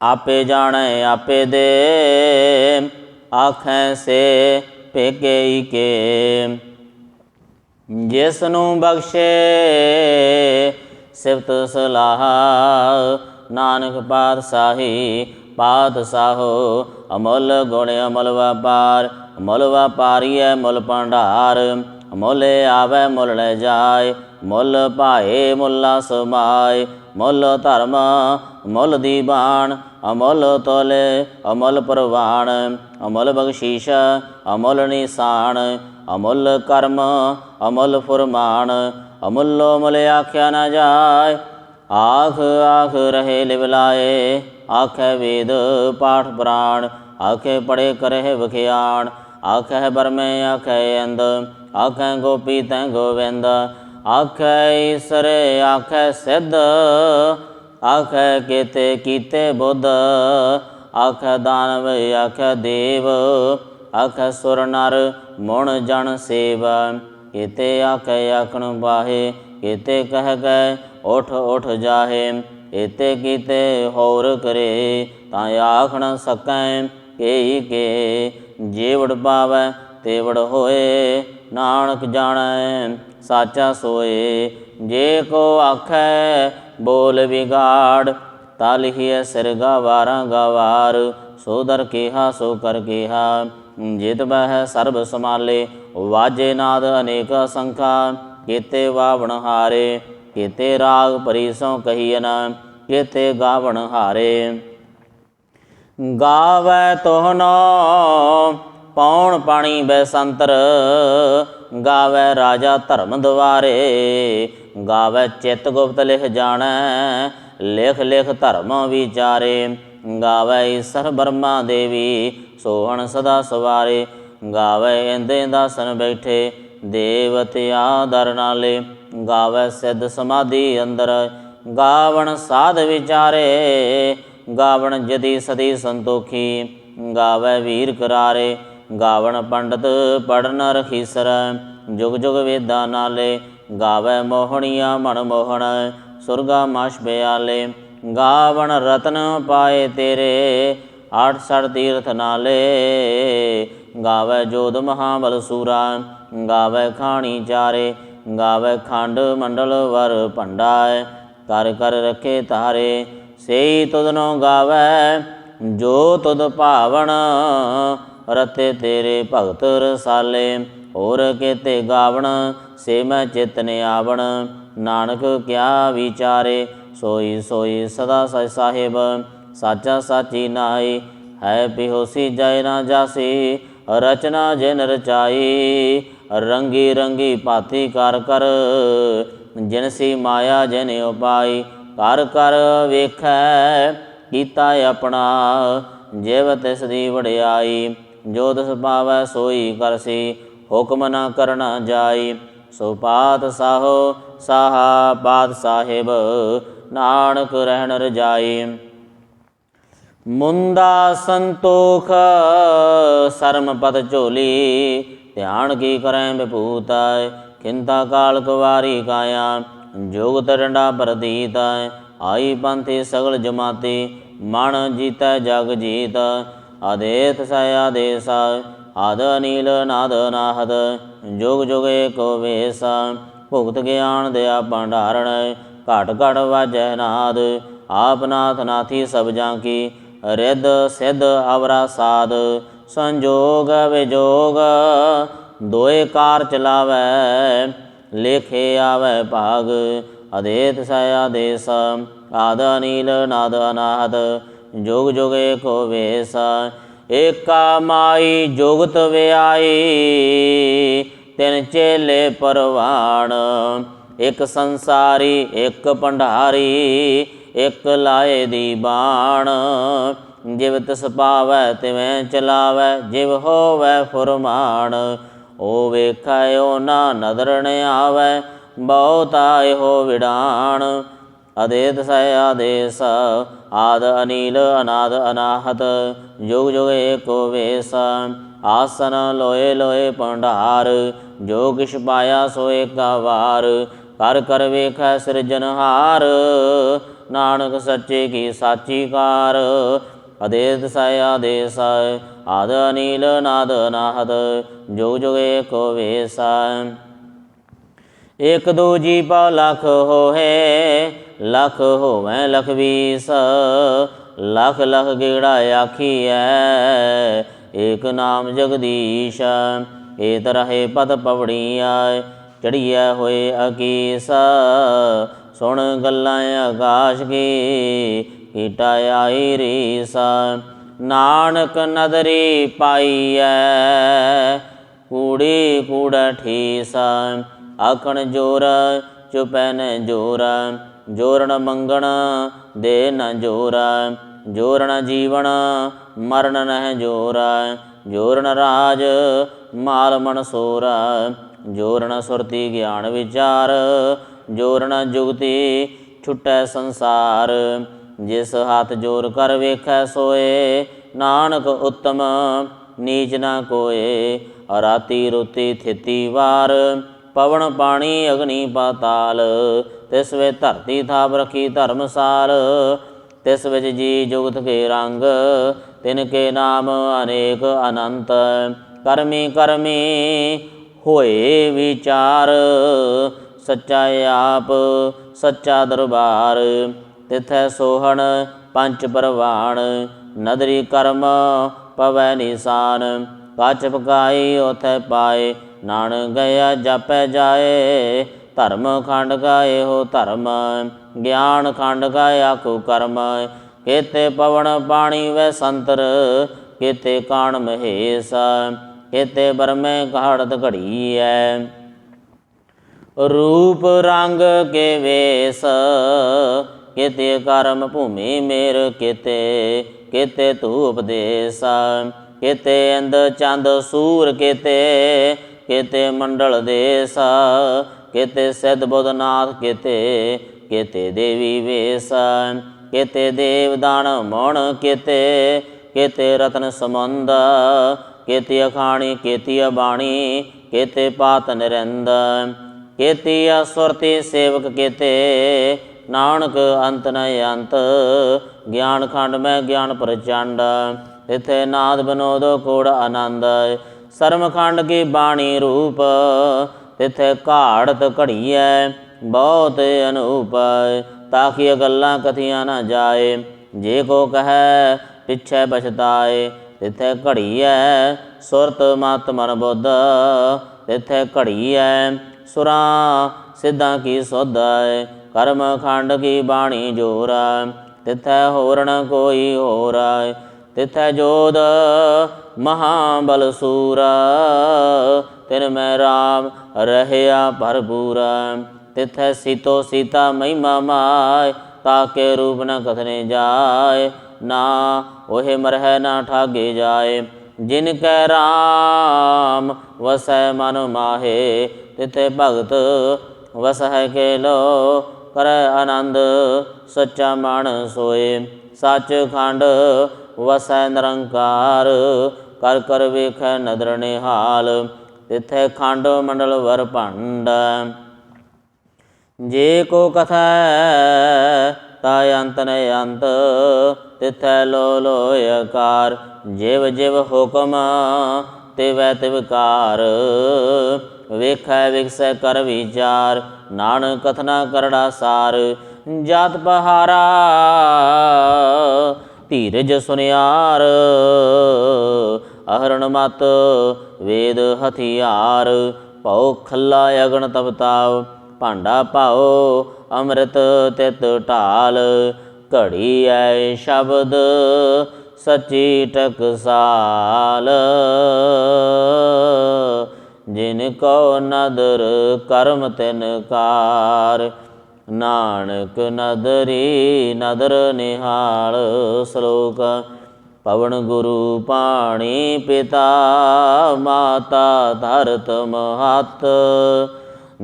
ਆਪੇ ਜਾਣੈ ਆਪੇ ਦੇ। ਆਖੈ ਸੇ ਭੇਗੇ ਕੇ। ਜਿਸ ਨੂੰ ਬਖਸ਼ੇ ਸਿਫਤ ਸਲਾਹ। ਨਾਨਕ ਪਾਤਸ਼ਾਹੀ ਪਾਤਸ਼ਾਹੋ। ਅਮੁੱਲ ਗੁਣ ਅਮੁੱਲ ਵਪਾਰ। ਮੁੱਲ ਵਪਾਰੀਐ ਮੁੱਲ ਭੰਡਾਰ। ਮੁੱਲ ਆਵੈ ਮੁੱਲ ਲੈ ਜਾਏ। ਮੁੱਲ ਭਾਏ ਮੁੱਲਾ ਸਮਾਏ। ਮੁੱਲ ਧਰਮ ਮੁੱਲ ਦੀਵਾਨ, ਅਮੁੱਲ ਤੋਲੇ ਅਮੁੱਲ ਪ੍ਰਵਾਨ, ਅਮੁੱਲ ਬਖਸ਼ੀਸ਼ ਅਮੁੱਲ ਨਿਸ਼ਾਨ, ਅਮੁੱਲ ਕਰਮ ਅਮੁੱਲ ਫੁਰਮਾਨ, ਅਮੁੱਲੋ ਮੁੱਲ ਆਖਿਆ ਨਾ ਜਾਏ। ਆਖ ਆਖ ਰਹੇ ਲਿਵ ਲਾਏ, ਆਖੈ ਵੇਦ ਪਾਠ ਪੁਰਾਣ, ਆਖੇ ਪੜੇ ਕਰਹਿ ਵਖਿਆਣ, ਆਖੈ ਬਰਮੇ ਆਖੈ ਅੰਦ, ਆਖੈ ਗੋਪੀ ਤੈ ਗੋਵਿੰਦ, ਆਖੈ ਈਸਰ ਆਖੈ ਸਿੱਧ, ਆਖੈ ਕੇਤੇ ਕੀਤੇ ਬੁੱਧ, ਆਖੈ ਦਾਨਵ ਆਖੈ ਦੇਵ, ਆਖੈ ਸੁਰ ਨਰ ਮੁਣ ਜਨ ਸੇਵ, ਕੇਤੇ ਆਖੈ ਆਖਣ ਬਾਹੇ, ਕੇਤੇ ਕਹਿ ਗਏ ਉਠ ਉਠ ਜਾਹੇ, ਏਤੇ ਕੀਤੇ ਹੋਰ ਕਰੇ ਤਾਂ ਆਖ ਨ ਸਕੈ, ਕੇਈ ਕੇ ਜੇ ਵਡ ਪਾਵੈ ਤੇ ਵਡ ਹੋਏ, ਨਾਨਕ ਜਾਣੈ ਸਾਚਾ ਸੋਏ, ਜੇ ਕੋ ਆਖੈ ਬੋਲ ਵਿਗਾੜ, ਤਾ ਲਿਖੀਐ ਸਿਰ ਗਵਾਰਾਂ ਗਵਾਰ, ਸੋ ਦਰ ਕੇਹਾ ਸੋ ਕਰ ਕੇਹਾ, ਜਿਤ ਬਹਿ ਸਰਬ ਸਮਾਲੇ, ਵਾਜੇ ਨਾਦ ਅਨੇਕ ਸੰਖਾ, ਕੇਤੇ ਵਾਵਣ ਹਾਰੇ, ਕੇਤੇ ਰਾਗ ਭਰੀ ਸੋ ਕਹੀਨ, ਕੇਤੇ ਗਾਵਣ ਹਾਰੇ। ਗਾਵੈ ਤੋਹਨੋ ਪੌਣ ਪਾਣੀ ਬੈਸੰਤਰ, ਗਾਵੈ ਰਾਜਾ ਧਰਮ ਦੁਆਰੇ, ਗਾਵੈ ਚਿੱਤ ਗੁਪਤ ਲਿਖ ਜਾਣੈ, ਲਿਖ ਲਿਖ ਧਰਮ ਵਿਚਾਰੇ, ਗਾਵੈ ਈਸਰ ਬਰਮਾ ਦੇਵੀ ਸੋਹਣ ਸਦਾ ਸਵਾਰੇ, ਗਾਵੈ ਇੰਦੇ ਦਾਸਨ ਬੈਠੇ ਦੇਵਤਿਆ ਦਰ ਨਾਲੇ, ਗਾਵੈ ਸਿੱਧ ਸਮਾਧੀ ਅੰਦਰ, ਗਾਵਣ ਸਾਧ ਵਿਚਾਰੇ, ਗਾਵਣ ਜਦੀ ਸਦੀ ਸੰਤੋਖੀ, ਗਾਵੈ ਵੀਰ ਕਰਾਰੇ, ਗਾਵਣ ਪੰਡਤ ਪੜਨ ਰਖੀਸਰ, ਜੁਗ ਜੁਗ ਵੇਦਾਂ ਨਾਲੇ, ਗਾਵੈ ਮੋਹਣੀਆ ਮਨ ਮੋਹਣ, ਸੁਰਗਾ ਮਾਸ਼ ਬਿਆਲੇ, ਗਾਵਣ ਰਤਨ ਪਾਏ ਤੇਰੇ, 68 ਤੀਰਥ ਨਾਲੇ, ਗਾਵੈ ਜੋਧ ਮਹਾਬਲ ਸੂਰਾ, ਗਾਵੈ ਖਾਣੀ ਚਾਰੇ, ਗਾਵੈ ਖੰਡ ਮੰਡਲ ਵਰ ਭੰਡਾ, ਕਰ ਕਰ ਰੱਖੇ ਤਾਰੇ, ਸੇਈ ਤੁਧਨੋ ਗਾਵੈ ਜੋ ਤੁਧ ਭਾਵਨ, ਰਤੇ ਤੇਰੇ ਭਗਤ ਰਸਾਲੇ, ਹੋਰ ਕੇਤੇ ਗਾਵਣ ਸੇ ਮੈਂ ਚਿਤ ਨਿਆਵਣ, ਨਾਨਕ ਕਿਆ ਵਿਚਾਰੇ, ਸੋਈ ਸੋਈ ਸਦਾ ਸਚ ਸਾਹਿਬ, ਸਾਚਾ ਸਾਚੀ ਨਾਈ, ਹੈ ਪਿਹੋਸੀ ਜੈ ਨਾ ਜਾਸੀ, ਰਚਨਾ ਜਿਨ ਰਚਾਈ, ਰੰਗੀ ਰੰਗੀ ਭਾਤੀ ਕਰ ਕਰ, ਜਿਨਸੀ ਮਾਇਆ ਜਿਨ ਉਪਾਈ, ਕਰ ਕਰ ਵੇਖੈ ਕੀਤਾ ਆਪਣਾ, ਜਿਵ ਤਿਸ ਦੀ ਵਡਿਆਈ, ਜੋ ਤਿਸ ਪਾਵੈ ਸੋਈ ਕਰਸੀ, ਹੁਕਮ ਨਾ ਕਰਨਾ ਜਾਈ, ਸੋ ਪਾਤ ਸਾਹੋ ਸਾਹਾ ਪਾਤ ਸਾਹਿਬ, ਨਾਨਕ ਰਹਿਣ ਰਜਾਈ। ਮੁੰਦਾ ਸੰਤੋਖ ਸਰਮ ਪਦ ਝੋਲੀ, ਧਿਆਨ ਕੀ ਕਰੈ ਵਿਭੂਤ, ਖਿੰਤਾ ਕਾਲ ਕੁਵਾਰੀ ਕਾਇਆ, ਜੋਗ ਤਰੰਡਾ ਪ੍ਰਤੀਤ, ਆਈ ਪੰਥੀ ਸਗਲ ਜਮਾਤੀ, ਮਨ ਜੀਤੈ ਜਗ ਜੀਤ, ਆਦੇਤ ਸੈ ਆਦੇਸ, ਆਦ ਅਨੀਲ ਨਾਦ ਅਨਾਹਤ, ਜੁਗ ਜੁਗ ਏਕੋ ਵੇਸ, ਭੁਗਤ ਗਿਆਨ ਦਿਆ ਭੰਡਾਰਣ, ਘਟ ਘਟ ਵਾਜੈ ਨਾਦ, ਆਪ ਨਾਥ ਨਾਥੀ ਸਭ ਜਾਂ ਕੀ, ਰਿੱਧ ਸਿੱਧ ਅਵਰਾ ਸਾਧ, ਸੰਜੋਗ ਵਿਜੋਗ ਦੋਏ ਕਾਰ ਚਲਾਵੈ, ਲੇਖੇ ਆਵੈ ਭਾਗ, ਅਦੇਤ ਸੈ ਆਦੇਸ, ਆਦ ਅਨੀਲ ਨਾਦ ਅਨਾਹਤ, ਜੁਗ ਜੁਗ ਏਕੋ ਵੇਸ, ਏਕਾ ਮਾਈ ਜੁਗਤ ਵਿਆਈ, ਤਿਨ ਚੇਲੇ ਪਰਵਾਣ, ਇੱਕ ਸੰਸਾਰੀ ਇੱਕ ਭੰਡਾਰੀ, ਇੱਕ ਲਾਏ ਦੀ ਬਾਣ, ਜਿਵ ਤਿਸ ਪਾਵੈ ਤਿਵੇਂ ਚਲਾਵੈ, ਜਿਵ ਹੋਵੈ ਫੁਰਮਾਨ, ਓ ਵੇਖੈ ਓ ਨਾ ਨਦਰ ਨ ਆਵੈ, ਬਹੁਤਾ ਇਹੋ ਵਿਡਾਣ, ਅਦੇਤ ਸੈ ਆਦੇਸ, ਆਦ ਅਨੀਲ ਅਨਾਦ ਅਨਾਹਤ, ਜੁਗ ਜੁਗ ਏਕੋ ਵੇਸ, ਆਸਨ ਲੋਏ ਲੋਏ ਭੰਡਾਰ, ਜੋ ਕਿਛ ਪਾਇਆ ਸੋ ਏਕਾ ਵਾਰ, ਕਰ ਕਰ ਵੇਖੈ ਸਿਰਜਨਹਾਰ, ਨਾਨਕ ਸੱਚੇ ਕੀ ਸਾਚੀ ਕਾਰ, ਅਦੇਤ ਸੈ ਆਦੇਸ, ਆਦ ਅਨੀਲ ਨਾਦ ਅਨਾਹਤ, ਜੁਗ ਜੁਗ ਏਕੋ ਵੇਸ, ਇਕ ਦੂਜੀ ਪਉ ਲਖ ਹੋਹੇ, ਲਖ ਹੋਵੈ ਲਖ ਵੀਸ, ਲਖ ਲਖ ਗੇੜਾ ਆਖੀਐ, ਏਕ ਨਾਮ ਜਗਦੀਸ਼, ਏਤ ਰਹੇ ਪਦ ਪਵੜੀਐ, ਚੜੀਐ ਹੋਏ ਅਕੀਸ, ਸੁਣ ਗੱਲਾਂ ਆਕਾਸ਼ ਕੀ, ਕੀਟਾ ਆਈ ਰੀਸ। ਨਾਨਕ ਨਦਰੀ ਪਾਈਐ, ਕੂੜੀ ਕੂੜਾ ਠੀਸ। ਆਖਣ ਜੋਰ ਚੁਪੈ ਨ ਜੋਰ, ਜੋਰਨ ਮੰਗਣ ਦੇ ਨ ਜੋਰ। ਜੋਰਨ ਜੀਵਨ ਮਰਨ ਨਹਿ ਜੋਰ, ਜੋਰਨ ਰਾਜ ਮਾਲ ਮਨਸੂਰ। ਜੋਰਨ ਸੁਰਤੀ ਗਿਆਨ ਵਿਚਾਰ, ਜੋਰਨ ਜੁਗਤੀ ਛੁਟੈ ਸੰਸਾਰ। ਜਿਸ ਹੱਥ ਜੋਰ ਕਰ ਵੇਖੈ ਸੋਏ, ਨਾਨਕ ਉੱਤਮ ਨੀਚ ਨਾ ਕੋਏ। ਰਾਤੀ ਰੋਤੀ ਥਿਤੀ ਵਾਰ, ਪਵਨ ਪਾਣੀ ਅਗਨੀ ਪਾਤਾਲ। ਤਿਸ ਵਿੱਚ ਧਰਤੀ ਥਾਪ ਰੱਖੀ ਧਰਮਸਾਲ, ਤਿਸ ਵਿੱਚ ਜੀ ਜੁਗਤ ਕੇ ਰੰਗ। ਤਿਨ ਕੇ ਨਾਮ ਅਨੇਕ ਅਨੰਤ, ਕਰਮੀ ਕਰਮੀ ਹੋਏ ਵਿਚਾਰ। ਸੱਚਾ ਆਪ ਸੱਚਾ ਦਰਬਾਰ, ਤਿਥੈ ਸੋਹਣ ਪੰਚ ਪਰਵਾਣ। ਨਦਰੀ ਕਰਮ ਪਵੈ ਨਿਸ਼ਾਨ, ਕੱਚ ਪਕਾਈ ਉਥੈ ਪਾਏ। ਨਾਨਕ ਗਿਆ ਜਾਪੈ ਜਾਏ, ਧਰਮ ਖੰਡ ਕਾ ਇਹੋ ਧਰਮ। ਗਿਆਨ ਖੰਡ ਕਾ ਆਖੂ ਕਰਮ। ਕੇਤੇ ਪਵਨ ਪਾਣੀ ਵੈ ਸੰਤਰ, ਕੇਤੇ ਕਾਣ ਮਹੇਸ਼। ਕੇਤੇ ਬਰਮੇ ਘਾੜਤ ਘੜੀਐ, ਰੂਪ ਰੰਗ ਕੇ ਵੇਸ। ਕੇਤੇ ਕਰਮ ਭੂਮੀ ਮੇਰ, ਕੇਤੇ ਕੇਤੇ ਧੂਪ ਦੇਸ। ਕੇਤੇ ਇੰਦ ਚੰਦ ਸੂਰ, ਕੇਤੇ ਕੇਤੇ ਮੰਡਲ ਦੇਸ। ਕੇਤੇ ਸਿੱਧ ਬੁੱਧ ਨਾਥ, ਕੇਤੇ ਕੇਤੇ ਦੇਵੀ ਵੇਸ। ਕੇਤੇ ਦੇਵ ਦਾਨ ਮਣ, ਕੇਤੇ ਕੇਤੇ ਰਤਨ ਸਮੁੰਦ। ਕੇਤੀ ਅਖਾਣੀ ਕੇਤੀ ਅਬਾਣੀ, ਕੇਤੇ ਪਾਤ ਨਿਰੰਦ। ਕੇਤੀ ਅਸੁਰਤੀ ਸੇਵਕ, ਕੇਤੇ ਨਾਨਕ ਅੰਤ ਨ ਅੰਤ। ਗਿਆਨ ਖੰਡ ਮੈਂ ਗਿਆਨ ਪ੍ਰਚੰਡ, ਤਿਥੇ ਨਾਦ ਬਨੋਦ ਕੋੜ ਆਨੰਦ। ਸਰਮ ਖੰਡ ਕੀ ਬਾਣੀ ਰੂਪ, ਤਿਥੇ ਘਾੜਤ ਘੜੀਐ ਬਹੁਤ ਅਨੂਪ। ਤਾਕੀਆਂ ਗੱਲਾਂ ਕਥੀਆਂ ਨਾ ਜਾਏ, ਜੇ ਕੋ ਕਹੈ ਪਿਛੈ ਪਛਤਾਏ। ਤਿਥੇ ਘੜੀਐ ਸੁਰਤ ਮਤ ਮਨ ਬੁੱਧ, ਤਿਥੇ ਘੜੀਐ ਸੁਰਾਂ ਸਿੱਧਾਂ ਕੀ ਸੁਧ। ਕਰਮ ਖੰਡ ਕੀ ਬਾਣੀ ਜੋਰ, ਤਿਥੈ ਹੋਰ ਨ ਕੋਈ ਹੋਰ। ਤਿਥੈ ਜੋਧ ਮਹਾਬਲ ਸੂਰ, ਤਿਨ ਮੈਂ ਰਾਮ ਰਹਿਆ ਭਰਪੂਰ। ਤਿਥੈ ਸੀਤੋ ਸੀਤਾ ਮਹਿਮਾ ਮਾਇ, ਤਾਕੇ ਰੂਪ ਨ ਕਥਨੇ ਜਾਏ। ਨਾ ਉਹੇ ਮਰਹਿ ਨਾ ਠਾਗੇ ਜਾਏ, ਜਿਨ ਕੈ ਰਾਮ ਵਸੈ ਮਨ ਮਾਹੇ। ਤਿਥੇ ਭਗਤ ਵਸਹਿ ਕੇ ਲੋ, ਕਰੈ ਆਨੰਦ ਸੱਚਾ ਮਨ ਸੋਏ। ਸੱਚ ਖੰਡ ਵਸੈ ਨਿਰੰਕਾਰ, ਕਰ ਕਰ ਵੇਖੈ ਨਦਰ ਨਿਹਾਲ। ਤਿਥੈ ਖੰਡ ਮੰਡਲ ਵਰ ਭੰਡ, ਜੇ ਕੋ ਕਥੈ ਤਾ ਅੰਤ ਨ ਅੰਤ। ਤਿਥੈ ਲੋ ਲੋ ਆਕਾਰ, ਜਿਵ ਜਿਵ ਹੁਕਮ ਤਿਵੈ ਤਿਵਕਾਰ। ਵੇਖੈ ਵਿਗਸੈ ਕਰ ਵਿਚਾਰ, ਨਾਨਕ ਕਥਨਾ ਕਰੜਾ ਸਾਰ। ਜਾਤ ਪਹਾਰਾ ਧੀਰਜ ਸੁਨਿਆਰ, ਅਹਰਣ ਮਤ ਵੇਦ ਹਥਿਆਰ। ਭਉ ਖੱਲਾ ਅਗਨ ਤਪਤਾਉ, ਭਾਂਡਾ ਭਾਉ ਅੰਮ੍ਰਿਤ ਤਿਤ ਢਾਲ। ਘੜੀ ਐ ਸ਼ਬਦ ਸੱਚੀ ਟਕਸਾਲ, ਜਿਨ ਕੋ ਨਦਰ ਕਰਮ ਤਿਨ ਕਾਰ। ਨਾਨਕ ਨਦਰੀ ਨਦਰ ਨਿਹਾਲ। ਸ਼ਲੋਕ ਪਵਨ ਗੁਰੂ ਪਾਣੀ ਪਿਤਾ, ਮਾਤਾ ਧਰਤ ਮਹੱਤ।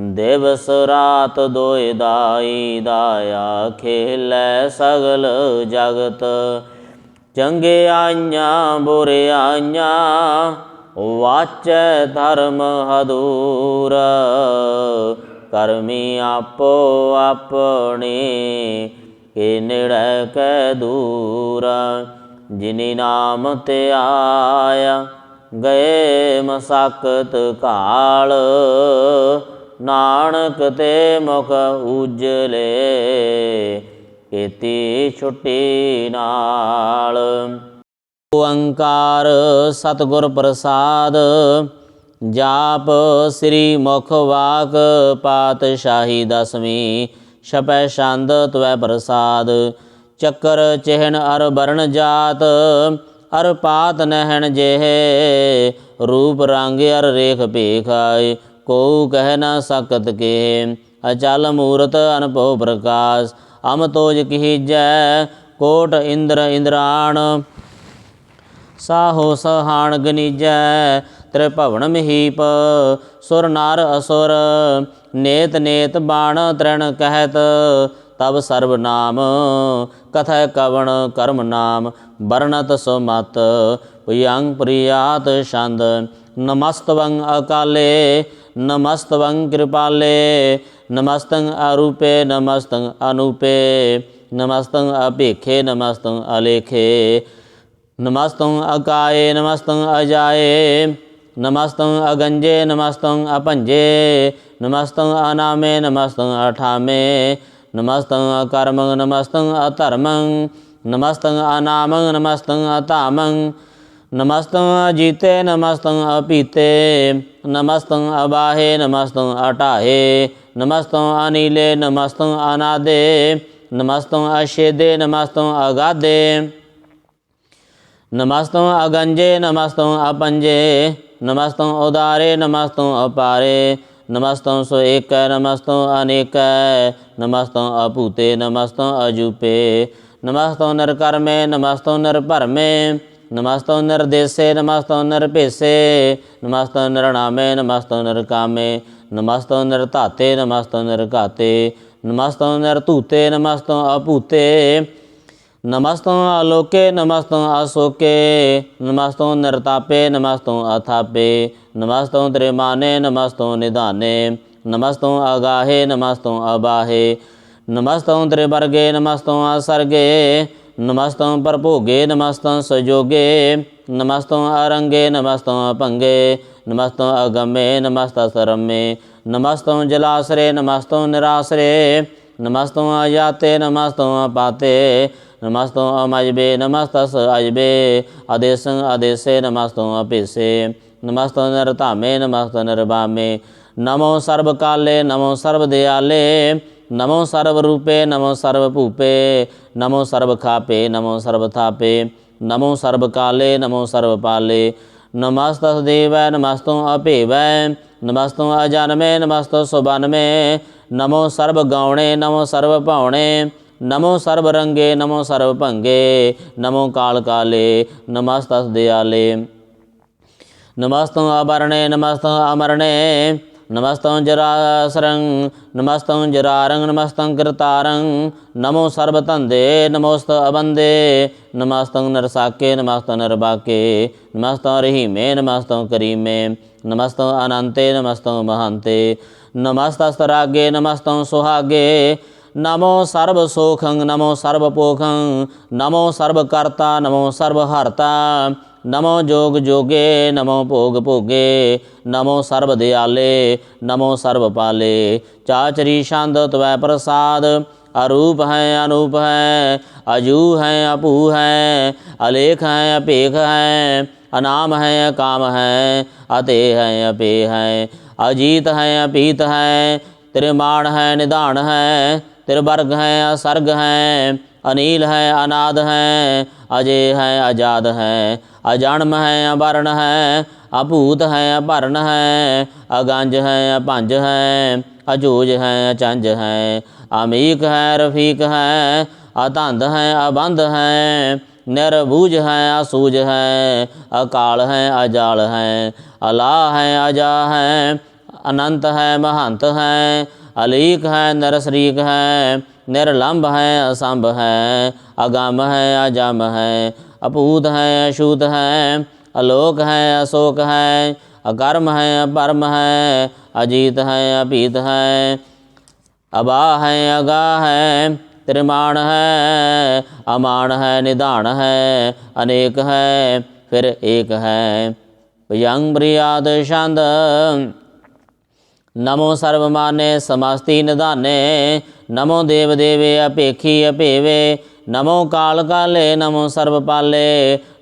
ਦਿਵਸ ਰਾਤ ਦੋਇ ਦਾਈ, ਦਾਇਆ ਖੇਲੈ ਸਗਲ ਜਗਤ। ਚੰਗਿਆਈਆਂ ਬੁਰਿਆਈਆਂ, ਵਾਚੈ ਧਰਮ ਹਦੂਰ। ਕਰਮੀ ਆਪੋ ਆਪਣੇ, ਕੇ ਨੇੜੈ ਕੈ ਦੂਰ। ਜਿਨੀ ਨਾਮ ਤੇ ਆਇਆ, ਗਏ ਮਸਕਤ ਕਾਲ। ਨਾਨਕ ਤੇ ਮੁਖ ਉਜਲੇ, ਕੀਤੀ ਛੁੱਟੀ ਨਾਲ। ਓੰਕਾਰ ਸਤਿਗੁਰ ਪ੍ਰਸਾਦ, ਜਾਪ ਸ੍ਰੀ ਮੁਖ ਵਾਕ ਪਾਤਸ਼ਾਹੀ ਦਸਵੀਂ। छपै छंद त्वै प्रसाद। चक्कर चिहन अर बरन जात अर पात नहन जेह। रूप रंग अर रेख पेख आए को कह न सकत के। अचल मूरत अनभव प्रकाश अम तोज कीजै। कोट इंद्र इंद्राण साहो सहान गनीजै। त्रिभवन महीप सुर नार असुर नेत नेत बाण तृण कहत। तब सर्वनाम कथय कवण कर्म नाम वर्णत सुमत प्रियं प्रियात छंद। नमस्तवं अकाले नमस्तवं कृपाले नमस्तं अरूपे नमस्तं अनूपे नमस्तं अपेखे नमस्तं अलेखे नमस्तं अकाये नमस्तं अजाये नमस्तं अगंजे नमस्तं अपंजे नमस्तं अनामे नमस्तं अठामे नमस्तं अकर्मं नमस्तं अधर्मं नमस्तं अनामं नमस्तं अतामं नमस्तं अजीते नमस्तं अपीते नमस्तं अबाहे नमस्तं अटाहे नमस्तं अनीले नमस्तं अनादे नमस्तं अशेदे नमस्तं अगाधे नमस्तं अगंजे नमस्तं अपंजे नमस्तं उदारे नमस्तं अपारे नमस्तं सो एक नमस्तं अनेक नमस्तं अपूते नमस्तं अजूपे नमस्तं नरकर्मे नमस्तं नरभरमे नमस्तं निर्देशे नमस्तं नरपेशे नमस्तं नरनामे नमस्तं नरकामे नमस्तं नरताते नमस्तं नरघाते नमस्तं नरतूते नमस्तं अपूते नमस्तं आलोके नमस्तं अशोके नमस्तं नरतापे नमस्तं अथापे नमस्तं त्रिमाने नमस्तं निधाने नमस्तं अगाहे नमस्तं अबाहे नमस्तं त्रिवर्गे नमस्तं असर्गे नमस्तं परभोगे नमस्तं सजोगे नमस्तं अरंगे नमस्तं अपंगे नमस्तं अगमे नमस्तं सरमे नमस्तं जलाश्रे नमस्तं निराश्रे नमस्तं अजाते नमस्तं अपाते नमस्तं अमजबे नमस्तस अजबे आदेशं आदेशे नमस्तं अपेशे नमस्तं नरतामे नमस्तं नरबामे नमो सर्वकाले नमो सर्वदयाले नमो सर्वरूपे नमो सर्वभूपे नमो सर्वखापे नमो सर्वथापे नमो सर्वकाले नमो सर्वपाले नमस्तदेवाय नमस्तं अपेवै नमस्तं अजानमे नमस्तं सुबानमे नमो सर्वगौणे नमो सर्वपावणे नमो सर्वरंगे नमो सर्वभंगे नमो कालकाले नमस्तदयाले नमस्तं अवरणे नमस्तं अमरणे नमस्तं जरासरं नमस्तं जरारं नमस्तं कृतारं नमो सर्वतंदे नमोस्त अबंदे नमस्तं नरसाके नमस्तं नरबाके नमस्तं रहीमे नमस्तं करीमे नमस्तं अनंते नमस्तं महंते नमस्तस्तरागे नमस्तं सुहागे नमो सर्वसोखं नमो सर्वपोखं नमो सर्वकर्ता नमो सर्वहर्ता नमो जोग जोगे नमो भोग भोगे नमो सर्वदयाले नमो सर्वपाले चाचरी छंद त्वै प्रसाद अरूप है अनूप है अजू है अपू है अलेख है अपेख है अनाम है अकाम है अते है अपे है अजीत है अपीत है त्रिमाण है निधान है त्रिवर्ग है असर्ग है अनील है अनाद है अजय है आजाद है अजन्म है अवर्ण है अभूत है अपर्ण है अगंज है अपंज है अजूज है अचंज है अमीक है रफीक है अतंध है अबंध है निर्बूझ है असूझ है अकाल है अजाल है अला है अजा है अनंत है महंत है अलीक है नरसरीक है निर्लंब है असंभ है अगम है अजम है अपूत है अशूत है अलोक है अशोक है अकर्म है अपरम है अजीत है अपीत है अबा है अगा है त्रिमाण है अमान है निधान है अनेक है फिर एक है यंग प्रियाद छंद नमो सर्वमाने समस्ति निधाने नमो देव देवे अपेखी अपेवे नमो काल काले नमो सर्वपाले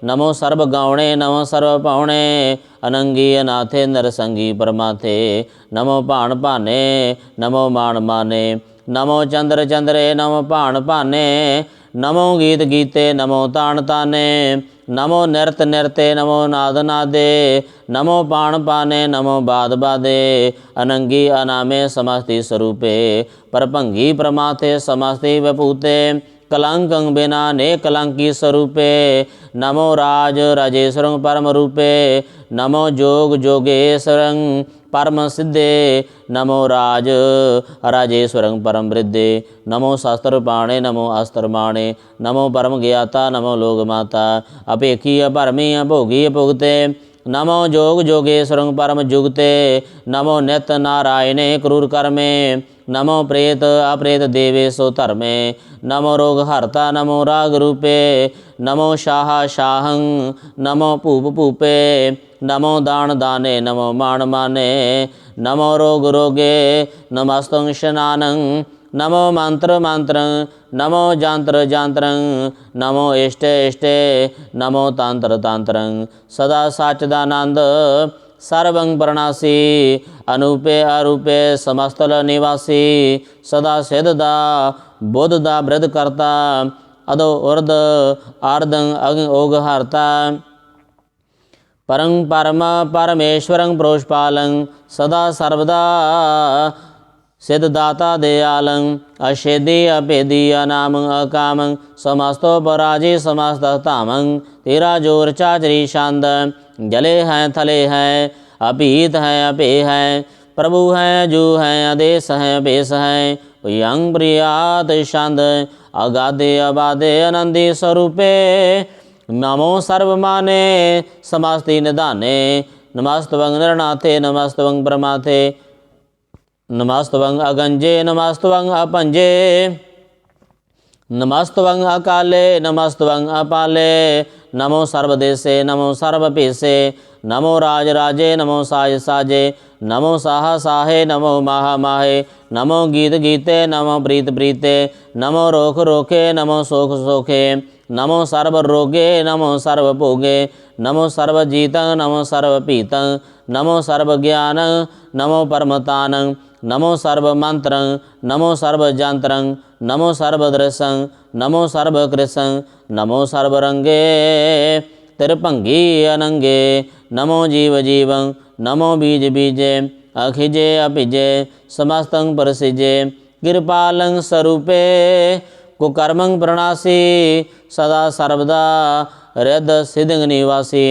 नमो सर्वगौणे नमो सर्वपावणे अनंगी अनाथे नरसंगी परमाथे नमो पाण पाने नमो मान माने नमो चंद्र चंद्रे नमो भाण भाने नमो गीत गीते नमो तान ताने नमो नृत नृते नमो नाद नादे नमो पाण पाने नमो बाद बादे अनंगी अनामे समस्ति स्वरूपे परभंगी प्रमाथे समस्ति वपूते कलंकं बिना ने कलंकी स्वरूपे नमो राज राजेश्वरं परम रूपे नमो जोग जोगेश्वरं परम सिद्धे नमो राज राजेश्वरं परम वृद्धे नमो शास्त्र पाणे नमो अस्त्र माणे नमो परम ज्ञाता नमो लोक माता अपेखी अपरमी अभोगी अभुगते नमो जोग जोगेश्वरं परम जुगते नमो नित नारायणे क्रूर कर्मे नमो प्रेत अप्रेत देवेशो धर्मे नमो रोग हरता नमो राग रूपे नमो शाह शाहं नमो भूप भूपे नमो दान दाने नमो मान माने नमो रोग रोगे नमस्तं शनानं नमो मंत्र मंत्रं नमो जांत्र जांत्रं नमो इष्टे इष्टे नमो तांत्र तांत्रं सदा सच्चिदानंद सर्वं प्रणासी अनूपे अरूपे समस्तल निवासी सदा सिद्धदा बुद्धदा वृद्ध करता अदो उर्द आर्दं अग्नि ओग हरता परं परम परमेश्वरं प्रोष्पालं सदा सर्वदा सिद्धदाता दयालं अषेदी अपेदी अनामं अकामं समस्तो पराजी समस्त तामं तेरा जोर चाचरी शांद जले हैं थले हैं अपीत हैं अपे हैं प्रभु हैं जू हैं आदेश हैं बेस हैं यंग प्रियात शांद अगाधे अबाधे आनंदी स्वरूपे नमो सर्वमाने समस्ति निधाने नमस्तवं नरनाथे नमस्तवं प्रमाथे नमस्तवं अगंजे नमस्तवं अपंजे नमस्तवं अकाले नमस्तवं अपाले नमो सर्वदेशे नमो सर्वपेशे नमो राज राजे नमो साज साजे नमो साह साहे नमो माह माहे नमो गीत गीते नमो प्रीत प्रीते नमो रोख रोखे नमो सोख सोखे नमो सर्व रोगे नमो सर्व भोगे नमो सर्व जीतं नमो सर्व पीतं नमो सर्व ज्ञान नमो परमतानं नमो सर्व मंत्रं नमो सर्व जंत्रं नमो सर्व दृशं नमो सर्व कृशं नमो सर्व रंगे तिरपंगी अनंगे नमो जीव जीवं नमो बीज बीजे अखिजे अपिजे समस्तं प्रसिजे कृपालं स्वरूपे कुकर्मं प्रणासी सदा सर्वदा हृद सिद्ध निवासी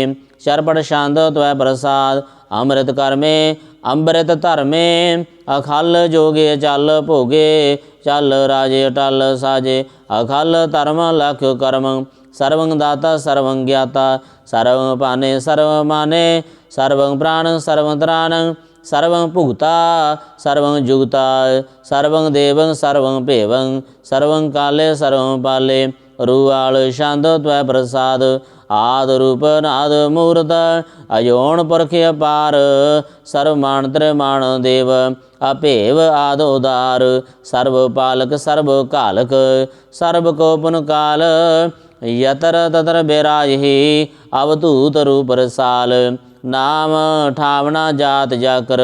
चरपट शांत त्वय प्रसाद अमृत कर्मे अमृत धर्मे अखल जोगे चल भोगे चल राजे अटल साजे अखल धर्म लख कर्म सर्वं दाता सर्वं ज्ञाता सर्वं पाने सर्वं माने सर्वं प्राण सर्वं त्राणं सर्वं भुगता सर्वं जुगता सर्वं देवं सर्वं पेवं सर्वं काले सर्वं पाले रुआल शांत त्वय प्रसाद आद रूप नाद मूर्त अयोन पुरख अपार सर्वमान त्रिमान देव अपेव आद उदार सर्व पालक सर्व कालक सर्व कोपन काल यतर ततर बेराहि अवधूत रूप रसाल नाम ठावना जात जाकर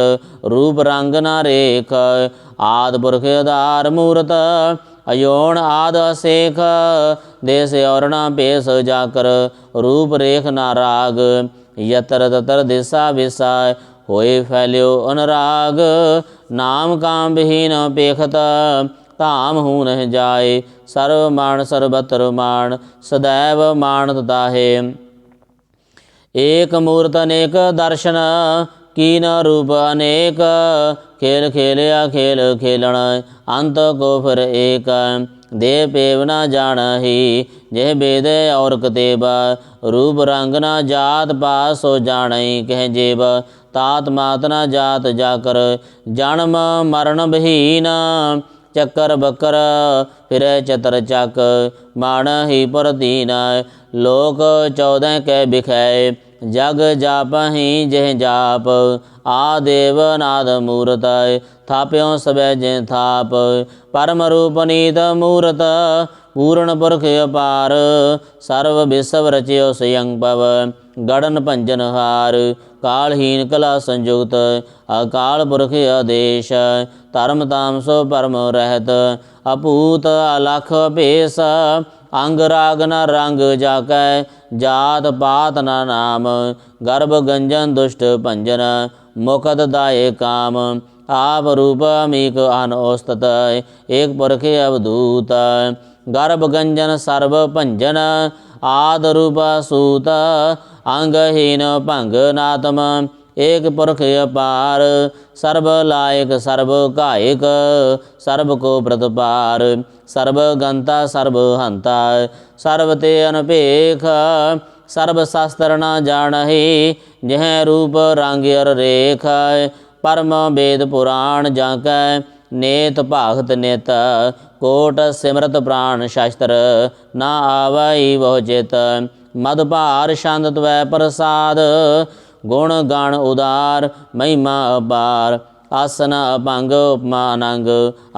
रूप रंग न रेख आद पुरख आधार मूर्त अयोन आद असेख देश और न पेश जाकर रूप रेख न राग यतर ततर दिशा विषा होए फैल्यो अनुराग नाम काम विहीन पेखत धाम हूँ न जाए सर्वमान सर्वत्र मान सदैव मानत दाहे एक मूर्त अनेक दर्शन कीन रूप अनेक खेल खेलिया खेल खेलन अंत को फिर एक दे पेव न जान ही जह बेद और कतेब रूप रंग न जात पास सो जान कह जेब तात मात न जात जाकर जन्म मरण बहीन चक्कर बकर फिर चतर चक मान ही पर दीन लोक 14 कै बिखय जग जापहि जह जाप आदेव नाद मूरत थाप्यों सबे जह थाप परम रूप नीत मूरत पूर्ण पुरख अपार सर्व विश्व रचियो स्वयं पव गढ़न भंजन हार कालहीन कला संयुक्त अकाल पुरख आदेश धर्म ताम सो परम रहत अपूत अलख भेस अंग राग न रंग जाकै जात पात न नाम गर्भ गंजन दुष्ट भंजन मुखद दाये काम आप रूप अमीक अनौस्तत एक पुरख अवधूत गर्भ गंजन सर्व भंजन आद रूप सूत अंगहीन भंग नातम एक पुरख अपार सर्व लायक सर्व कायक सर्व को प्रतिपार सर्व गंता सर्व हंता सर्व ते अनपेख सर्व शास्त्र न जानहि जह रूप रंग अर रेख परम वेद पुराण जाकै नेत भागत नित कोट सिमरत प्राण शास्त्र न आवई बहु चित मद भार छंद त्वै प्रसाद गुण गण उदार महिमा अपार आसन अभंग उपमा अनंग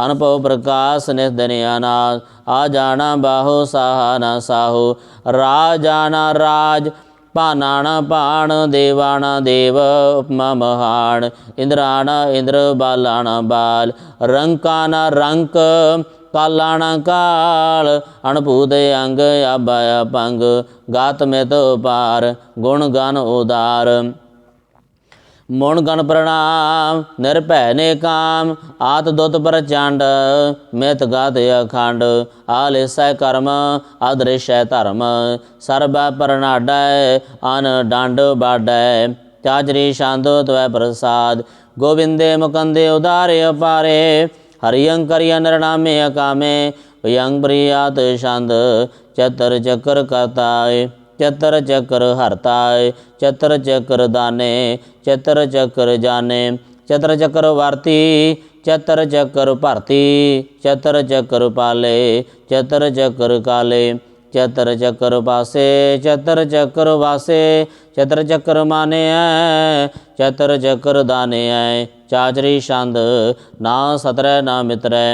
अनुभव प्रकाश निधन अनाथ आ जाना बाहो साहा न साहो राजाना राज पानाना पाण देवाना देव उपमा महान इंद्राना इंद्र बालाना बाल रंकाना रंक कालाना काल अणभूत अंग अभय पंग गात में तो पार गुण गण उदार मुण गण प्रणाम निर्भय ने काम आत दुत प्रचंड मित गात अखंड आलिसय कर्म अदृश्य धर्म सर्व प्रणाडय अन दंड बाडय चाचरी शांतो त्वै प्रसाद गोविंदे मुकंदे उदारे अपारे हरियं करिय नरनामे अकामे यंग प्रियात छंद चतर चक्र करताय चतर चक्र हरताय चतर चक्र दाने चतर चक्र जाने चतर चक्र वार्ती चतर चक्र भरती चतर चक्र पाले चतर चक्र काले चतर चक्र पासे चतर चक्र वासे चतर चक्र माने चतर चक्र दाने चाचरी छंद ना सतरै ना मित्रै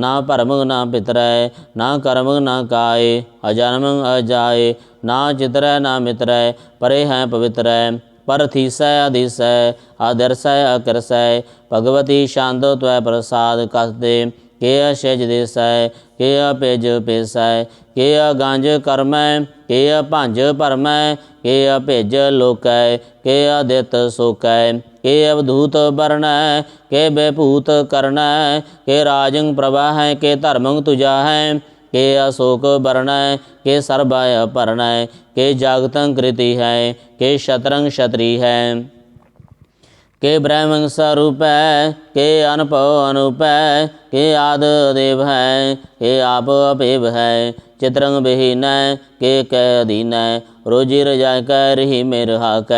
ना भरम ना पितरै ना कर्म ना काय अजन्म अजाय ना चितरै ना मित्रै परे हैं पवित्रै पर थीसै अधीसै आदर्सै अकरसै भगवती छंद त्वै प्रसाद कसदे के अशज देसै के अपेज पेसै के गंज करमै के भंज भरमै के अभेज लोकै के अदित सोकै के अवधूत बरनै के बेभूत करनै के राजंग प्रभा है के धर्मंग तुझा है के अशोक बरनै के सर्वय परनै के जागतंग कृति है के शतरंग क्षत्रि है के ब्रह्मंग स्वरूप है के अनुभव अनूप है के आद देव है के आप अपेव है चित्रंग विहीन के कह अधीन रोजी रजाय कह रही मेर हाक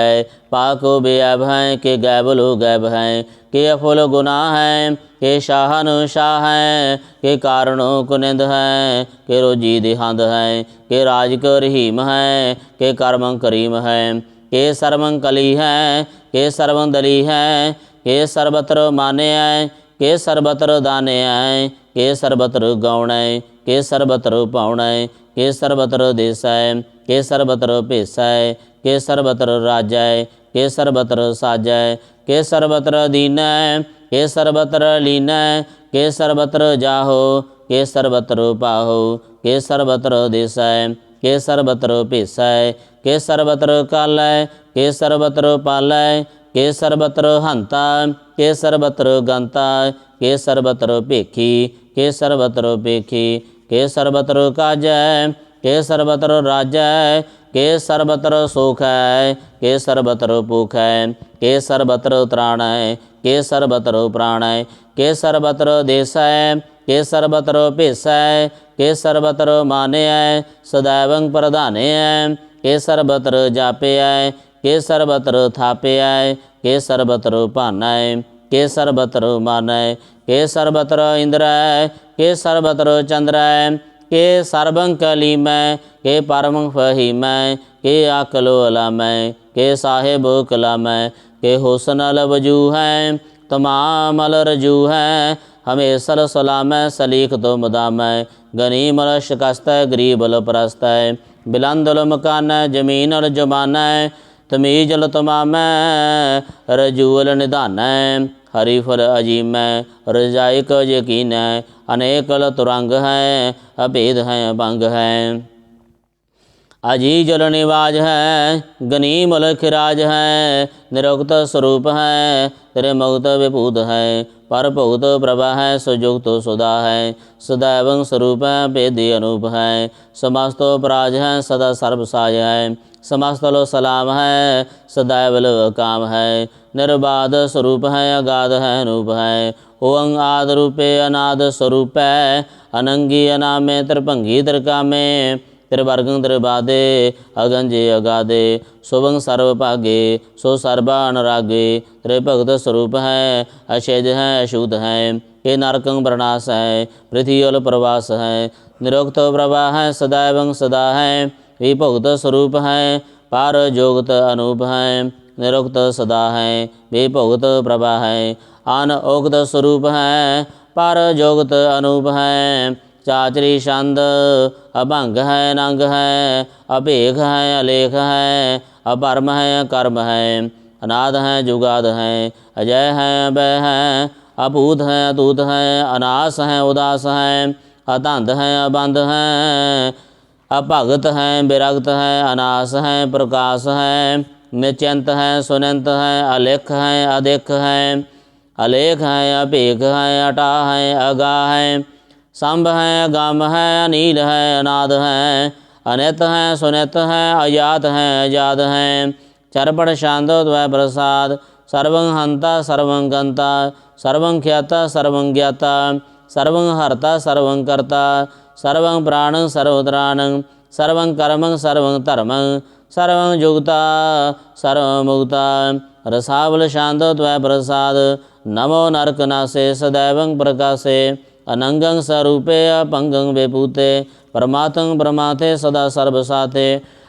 पाको बेअब है के गैबलो गैब है के अफुल गुनाह है के शाहन शाह है के कारणों कुनिंद है के रोजी दिहंद है के राज को रहीम है के कर्मं करीम है के सर्वं कली है के सर्वं दली है के सर्वत्र माने है के सर्वत्र दाने है के सर्वत्र गौण है के सर्वत्र पाउण है के सर्वत्र देश है के सर्वत्र भेष है के सर्वत्र राज है के सर्वत्र साज है के सर्वत्र दीन है के सर्वत्र लीन है के सर्वत्र जाहो के सर्वत्र पाहो के सर्वत्र देश है के सर्वत्र भेष है के सर्वत्र काल है के सर्वत्र पाल है के सर्वत्र हंता के सर्वत्र गंता के सर्वत्र भेखी के सर्वत्र पेखी के सर्वत्र काज है के सर्वत्र राज है के सर्वत्र सुख है के सर्वत्र भूख है के सर्वत्र त्राण है के सर्वत्र प्राण है के सर्वत्र देश है के सर्वत्र भेष है के सर्वत्र माने है सदैवं प्रधाने है के सर्वत्र जापे है के सर्वत्र थापे है के सर्वत्र भान है के सर्वत्र मान है के सर्वत्र इंद्र है के सर्वत्र चंद्र है के सर्वं कलीम है के परमं फहीम है के आकलो अलाम है के साहेब कलाम है के हुसन अल वजू है तमाम अल रजू है हमेशल सलामै सलीख तो मुदामै गनीमल शिकस्तै गरीबल परस्तै बिलंदल मकानै जमीनल जमानै तमीजल तमामै रजूल निधानै हरि फल अजीमै रजाइक यकीनै अनेकल तुरंग है अभेद है भंग है अजीजल निवाज है गनीमल खिराज है निरुक्त स्वरूप है तेरे मुक्त विभूत है पर भुगत प्रभा है सुजुक्त सुधा है सदैवं स्वरूप है भेदी अनूप है समस्त पराज है सदा सर्वसाज है समस्त लो सलाम है सदैव लो काम है निर्बाध स्वरूप है अगाध है अनूप है ओंग आद रूपे अनाद स्वरूप है अनंगी अनामे त्रिभंगी त्रिकामे त्रिवर्गं त्रिबादे अगंजे अगाधे शुभं सर्वभागे सो सर्वा अनुरागे त्रिभगत स्वरूप है अशेज है अशुद्ध है ये नरकं प्रणाश है पृथ्वील प्रवास है निरुक्त प्रभा है सदैवं सदा है विभुक्त स्वरूप है पार जोगत अनूप है निरुक्त सदा है विभुक्त प्रभा है आन उक्त स्वरूप है पार जोगत अनूप है चाचरी छंद अभंग है नंग है अभेख है अलेख है अपरम है कर्म है अनाद है जुगाद है अजय है अभय है अभूत है अतूत है अनास है उदास है अतंध है अबंध है अभगत है विरक्त है अनास है प्रकाश है निश्चिंत है सुनिंत है अलेख है अधिक है अलेख है अभेख है अटा है अगा है संभ है गम है अनील है अनाद है अनित है सुनित है अजात है अजाद है चरपट शांत द्वै प्रसाद सर्वं हंता सर्वं गंता सर्वं ख्याता सर्वं ज्ञाता सर्वं हर्ता सर्वं कर्ता सर्वं प्राणं सर्वत्राणं सर्वं कर्मं सर्वं धर्मं सर्वं जुगता सर्वं मुक्ता रसावल शांत द्वै प्रसाद नमो नरकनासे सदैवं प्रकाशे अनंगं स्वरूपे अपंगं विभूते परमात्मं परमाथे सदा सर्वसाथे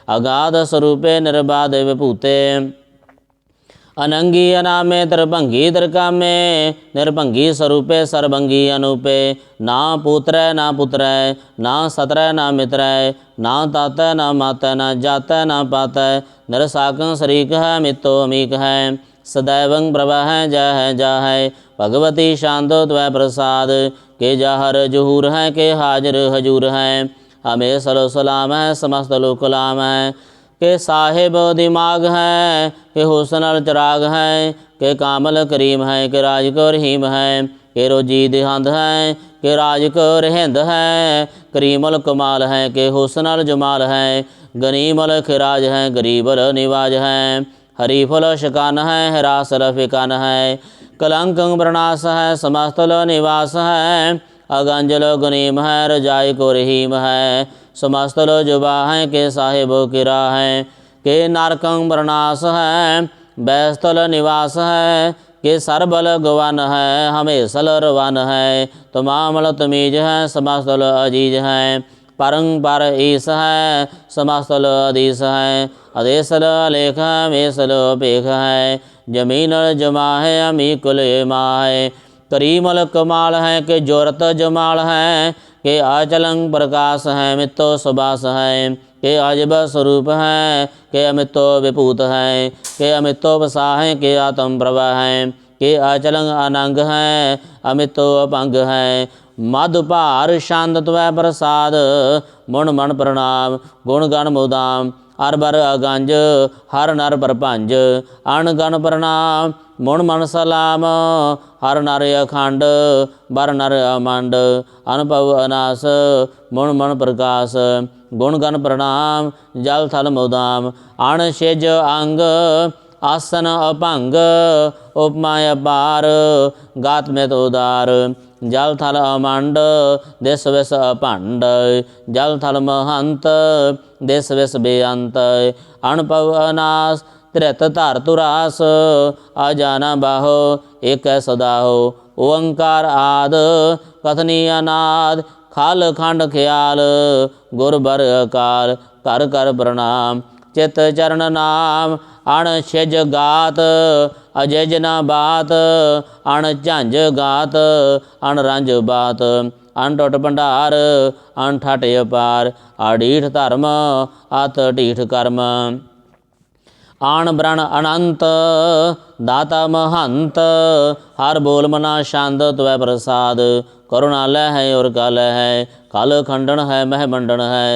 अगाध स्वरूपे निर्बाध विभूते अनंगी अनामे त्रिभंगी त्रिकामे निर्भंगी स्वरूपे सर्वंगी अनूपे ना पुत्र ना पुत्र ना सत्र ना मित्र ना तात ना मात ना जात ना पात निरसाकं शरीक है मितो अमीक है सदैवं प्रभा है जय है जा है भगवती शांतो द्वै प्रसाद के जाहर जहूर है के हाजर हजूर है हमें सलो सलाम है समस्त लोक कलाम है के साहिब दिमाग है के हुसन चिराग है के कामल करीम है के राज को रहीम है के रोजी दिहंद है के राज को रहंद है करीमल कमाल है के हुसन जमाल है गनीमल खिराज है गरीबल निवाज है हरीफल शिकान है हिरासल फिकान है कलंकं प्रणाश है समस्तल निवास है अगंजल गनीम है रजाई को रहीम है समस्तल जुबा है के साहिब किरा है के नारकं प्रणाश है बैस्तल निवास है के सरबल गवन है हमेशल रवन है तमामल तमीज है समस्तल अजीज है परंपर ईस है समस्तल अधीस है अदेसल अलेख है मेसल अपेख है जमीन जमा है अमी कुल माँ है करीमल कमाल है के जोरत जमाल है के अचलंग प्रकाश है मित्तो सुबास है के अजब स्वरूप है के अमितो विभूत है के अमितो वसा है के आत्म प्रभा है के अचलंग अनंग है अमितो अपंग है मधुपार शांत त्वै प्रसाद मुण मन प्रणाम गुण गण मुदाम अरबर अगंज हर नर प्रपंज अणगण प्रणाम मुण मन सलाम हर नर अखंड बर नर अमंड अनुभव अनास मुण मन प्रकाश गुण गण प्रणाम जल थल मुदाम अण शिज अंग आसन अभंग उपमा अपार गात में उदार जल थल अमंड देश विष अभंड जल थल महंत देश विष बेअंत अणपव अनास त्रित धार तुरास अजाना बाहो एक सदाहो ओंकार आद कथनी अनाद खाल खंड ख्याल गुर बर अकाल कर कर प्रणाम चित चरण नाम अण छिज गात अजज न बात, अण झंझ गात अण रंज बात, अण टुट भंडार अण ठट अपार, अडीठ धर्म अत ढीठ कर्म, आण ब्रण अनंत दाता महंत, हर बोल मना छंद त्वै प्रसाद, करुणालय है और काल है, काल खंडन है मह मंडन है,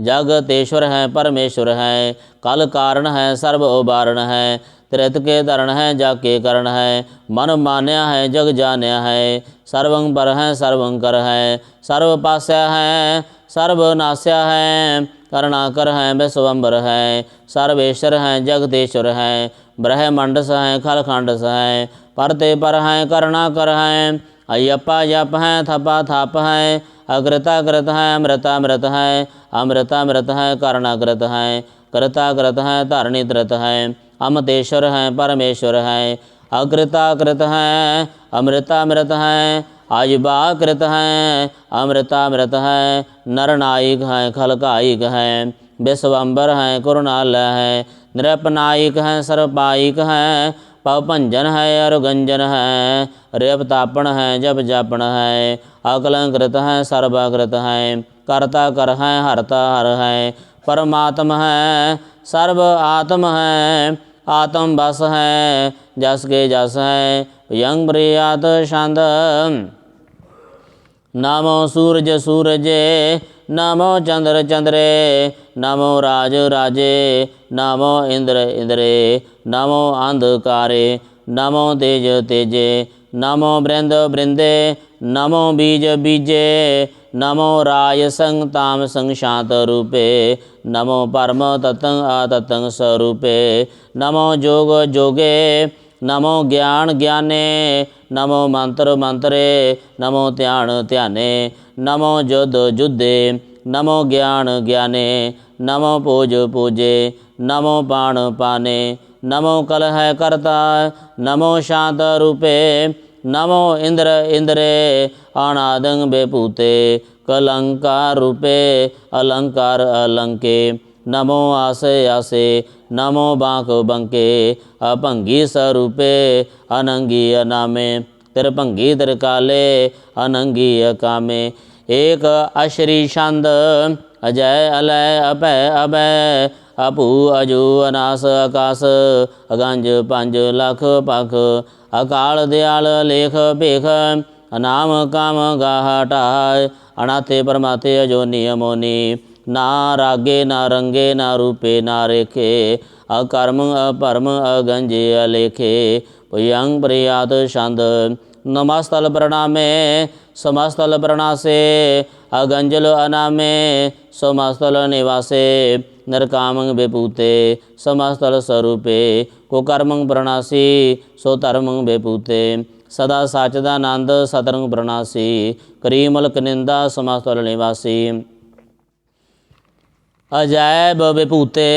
जगतेश्वर है परमेश्वर है, काल कारण है सर्व उबारण है, त्रित के धरण है जग के करण है, मन मान्या है जग जान्या है, सर्वं पर है सर्वं कर है, सर्व पास्या है सर्वनास्या है, करुणाकर है विश्वम्बर है, सर्वेश्वर है जगदेश्वर है, ब्रह्मंडस है खलखंडस है, परते पर है करुणाकर है, अयप्पा यप है थपा थप है, अकृता कृत है अमृता अमृत है, अमृता अमृत है करुणाकृत है, कृता कृत है धरणी धृत है, अमतेश्वर है परमेश्वर है, अकृताकृत है अमृतामृत है, अजबाकृत है अमृतामृत है, नरनायक है खलकायिक है, विश्वम्बर है करुणालय है, नृपनायक है सर्वपायिक है, पवभंजन है अरुगंजन है, रेपतापन है जप जापन है, अकलंकृत है सर्वाकृत है, कर्ता कर है हरता हर है, परमात्म है सर्व आत्म है, आत्म बस है जस के जस है, यंग प्रियात छंद, नमो सूरज सूरजे, नमो चंद्र चंद्रे, नमो राज राजे, नमो इंद्र इंद्रे, नमो अंधकारे, नमो तेज तेजे, नमो बृंद बृंदे, नमो बीज बीजे, नमो राय संग ताम संग शांत रूपे, नमो परम तत्ंग अतत्ंग स्वरूपे, नमो जोग जोगे, नमो ज्ञान ज्ञाने, नमो मंत्र मंत्रे, नमो ध्यान ध्याने, नमो युद्ध युद्धे, नमो ज्ञान ज्ञाने, नमो पूज पूजे, नमो पाण पाने, नमो कलह करता, नमो शांत रूपे, नमो इंद्र इंद्रे, अनादंग बेपूते, कलंकार रूपे, अलंकार अलंके, नमो आसे आसे, नमो बांक बंके, अभंगी स्वरूपे, अनंगी अनामे, त्रिभंगी त्रिकाले, अनंगी अकामे, एक अश्री छंद, अजय अलय अभय अभय, अपू अजू अनास आकाश, अगंज पंज लख पख, अकाल दयाल लेख भेख, अनाम काम गाह टाय, अनाथे परमाथे अजोनी अमोनी, ना रागे ना रंगे ना रूपे ना रेखे, अकर्म अपरम अगंजे अलेखे, यंग प्रियात छंद, नमस्तल प्रणामे समस्तल प्रणासे, अगंजल अनामे समस्तल निवासे, नरकामंग बेपूते समस्तल स्वरूपे, कुकर्मंग प्रणासी सो धर्मंग बेपूते, सदा साचदानंद सतरंग प्रणासी, करीमल कनिंदा समस्तल निवासी, अजैब विभूते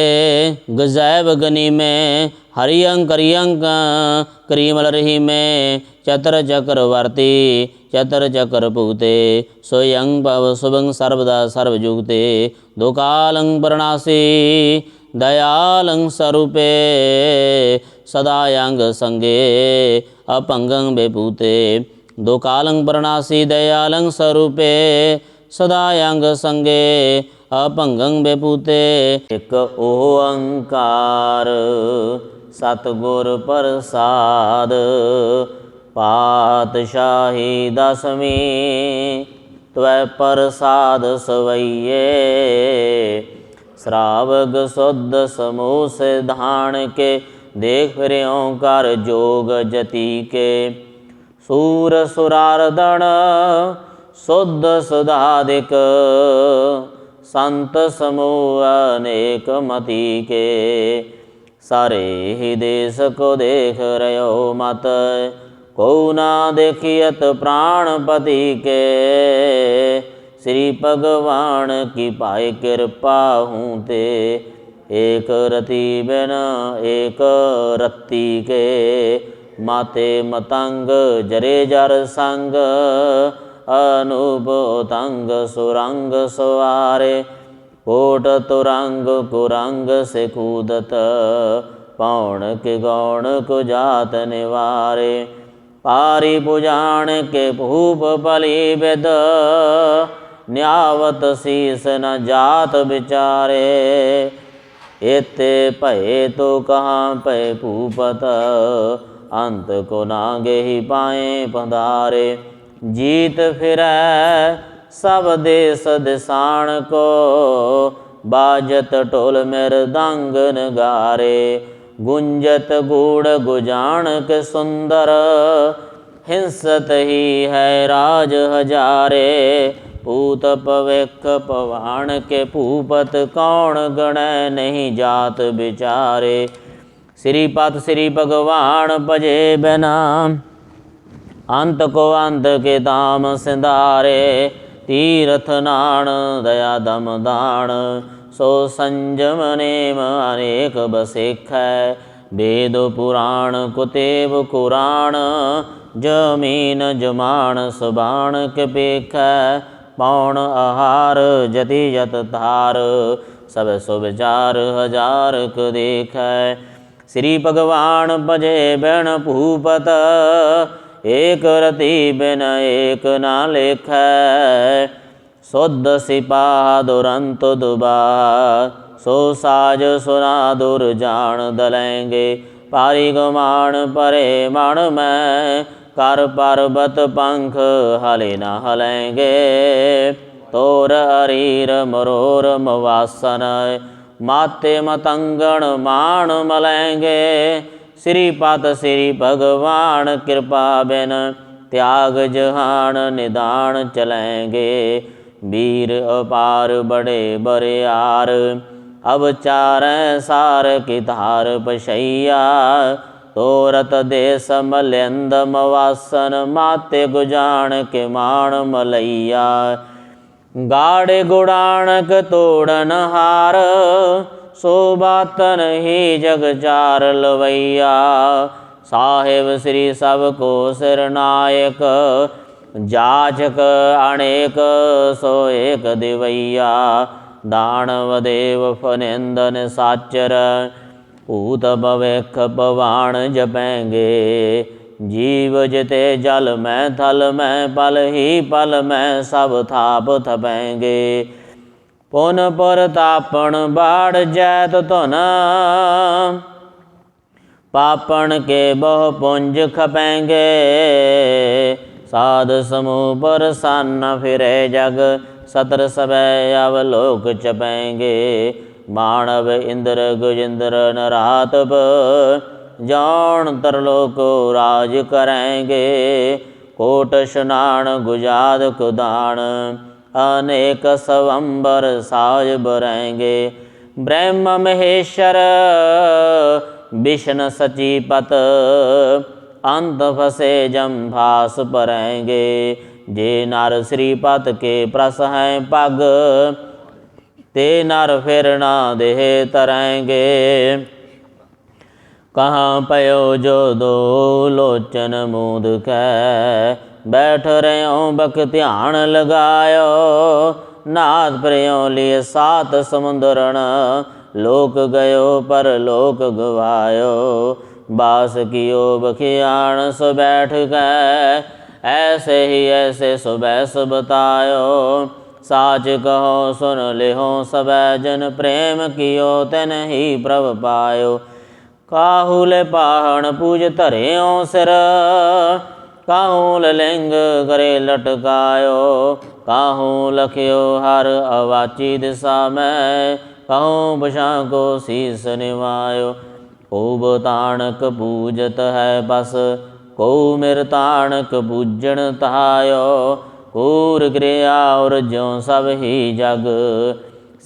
गजैब गनी में, हरियंग करियंग करीमल रही में, चतर चक्रवर्ती चतर चक्र भूते, सोयंग भव शुभंग सर्वदा सर्वयुगते, दुकालंग प्रणासी दयालंग स्वरूपे, सदायांग संगे अपंगंग विभूते, दुकालंग प्रणासी दयालंग स्वरूपे, सदायांग संगे अपंगं बेपूते, एक ओंकार सतगुर प्रसाद, पातशाही दसवीं त्वै प्रसाद सवैये, श्रावक शुद्ध समूह से धान के, देख रह्यों कर जोग जति के, सूर सुरारदन शुद्ध सुधादिक, संत समूह अनेक मति के, सारे ही देश को देख रहो मत, को ना देखियत प्राणपति के, श्री भगवान की पाए कृपा हूँ ते, एक रति बिन एक रत्ती के, माते मतंग जरे जर संग, अनुभूतंग सुरंग सवारे, कोट तुरंग कुरंग से कूदत, पौण के गौण को जात निवारे। पारी पुजाण के भूप बलि विद न्यावत शीस न जात विचारे। एते भये तो कहाँ पै भूपत अंत को नागे ही पाए पधारे। जीत फिरै सब देश दिसाण को बाजत ढोल मृदंग नगारे। गुंजत गूढ़ गुजाणक सुंदर हिंसत ही है राज हजारे। पूत पविख पवाण के भूपत कौन गणै नहीं जात विचारे। श्रीपत श्री भगवान भजे बिना अंत को अंत के धाम सिंधारे। तीर्थ नाण दया दम दान सो संजम नेम अनेक बसेख। वेद पुराण कुतेव कुराण जमीन जमान सुबाण के पेख। पौण आहार जति जत तार सब सुविचार हजार क देख। श्री भगवान भजे बिन भूपत एक रति बिन एक ना लेख। शुद्ध सिपाह दुरंत दुबा सो साज सुना दुर जान दलेंगे। पारी गुमान परे मण में कर पर्वत पंख हले न हलेंगे। तोर हरीर मरोर मवासन माते मतंगण मान मलेंगे। श्रीपत श्री भगवान कृपा बिन त्याग जहान निदान चलेंगे। वीर अपार बड़े बरियार अब चारें सार की धार पशैया। तोरत देश मलिंद मवासन माते गुजान के मान मलैया। गाड़े गुड़ाणक तोड़न हार शोभातन ही जग चार लवैया। साहेब श्री सबको सिरनायक जाचक अनेक सो एक दिवैया। दानव देव फनिंदन साचर पूत भविख पवाण जपेंगे। जीव जिते जल में थल में पल ही पल में सब थाप थपेंगे। पुन पर तापण बाढ़ जैत धुन पापण के बहु पुंज खपेंगे। साध समूह पर सन फिरे जग सतर सबे अवलोक चपेंगे। मानव इंद्र गुजिंद्र नरातप जौन तरलोक राज करेंगे। कोट स्नान गुजाद कुदान अनेक स्वंबर साज बरेंगे। ब्रह्म महेश्वर विष्णु सचीपत अंत फसे जम्भास परेंगे। जे नर श्रीपत के प्रस हैं पग ते नर फिर ना देह तरेंगे। कहाँ पयो जो दो लोचन मूद कै बैठ रहो बक ध्यान लगायो। नाथ प्रियो लिए सात समुद्रन लोक गयो पर लोक गवायो। बास कियो बखियाण सो बैठ गए ऐसे ही ऐसे सुबह बतायो। साच कहो सुन लेहो सब जन प्रेम कियो तन ही प्रभ पायो। काहुल पाहण पूज धरियो सिर काहूल लिंग करे लटकायो। काहूँ लखियो हर अवाची दिशा में कहूँ बशा को शीस निवायो। खूब ताणक पूजत है बस को मेर ताणक पूजन तायो। कूर क्रिया और ज्यों सब ही जग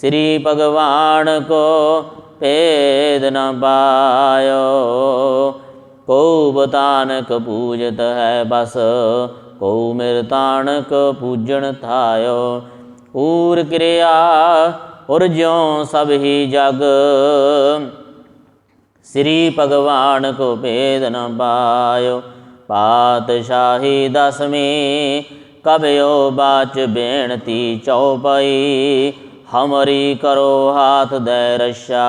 श्री भगवान को भेद न पायो। खूब तानक पूजत है बस को मेर ताणक पूजन थायो। कूर क्रिया और ज्यों सब ही जग श्री भगवान को भेद न पायो। पातशाही दसवीं कबयो बाच बेनती चौपाई। हमरी करो हाथ दे रक्षा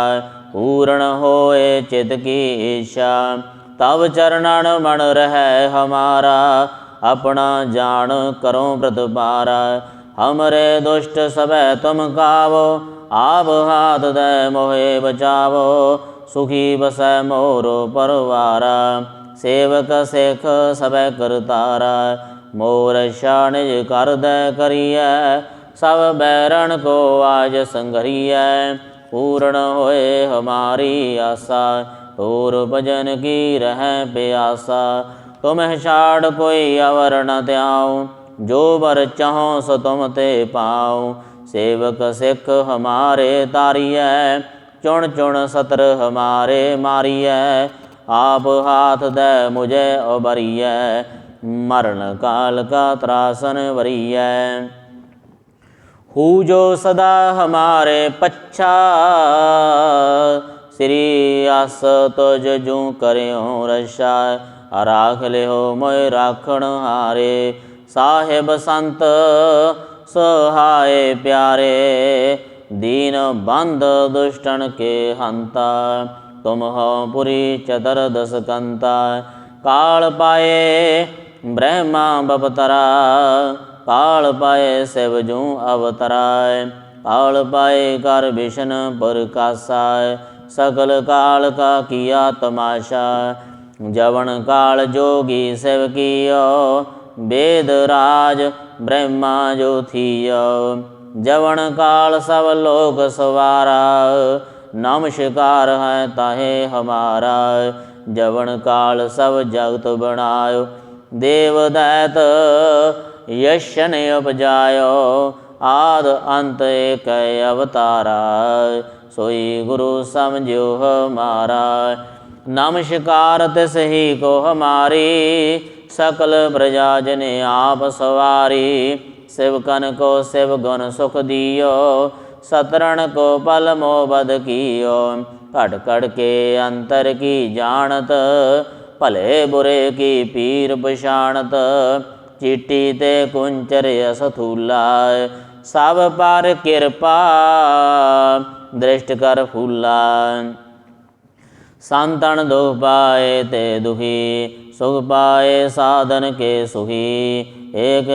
पूर्ण होए चित की इच्छा। तब चरणन मन रहै हमारा, अपना जान करो प्रतिपारा। हमरे दुष्ट सबे तुम कावो, आप हाथ दे मोहे बचावो। सुखी बसै मोरो परवारा, सेवक सिख सबे करतारा। मोर रक्षा निज कर दे करिए, सब बैरन को आज संघरिए। पूर्ण होए हमारी आशा, और भजन की रह प्यासा। तुम्हें छाड़ कोई अवर न त्याऊँ, जो बर चाहो सो तुम ते पाऊँ। सेवक सिख हमारे तारिए, चुन चुन सतर हमारे मारिए। आप हाथ दे मुझे उबरिए, मरण काल का त्रासन वरिए। हू जो सदा हमारे पच्छा, श्री आस तुझ जू करियो रक्षा। राख लिहो मोय राखण हारे, साहिब संत सहाय प्यारे। दीन बंध दुष्टन के हंता, तुम हो पुरी चतर दस कंता। काल पाए ब्रह्मा बपतरा, काल पाए शिव जू अवतराय। काल पाए कर विष्णु प्रकाशाय, सकल काल का किया तमाशा। जवन काल जोगी शिव कियो, वेद राज ब्रह्मा जो थियो। जवन काल सब लोक सवारा, नमस्कार है ताहे हमारा। जवन काल सब जगत बनायो, देव दैत यश ने उपजायो। आद अंत एक अवतारा, सोई गुरु समझो हमारा। नमस्कार तिस ही को हमारी, सकल प्रजा जने आप सवारी। शिवकन को शिव गुण सुख दियो, सतरण को पल मोबद कियो। घट घट के अंतर की जानत, भले बुरे की पीर पछाणत। चीटी ते कुंचर असथूला, सब पर कृपा दृष्ट कर फूला। संतन दुख पाए ते दुखी, सुख पाए साधन के सुखी। एक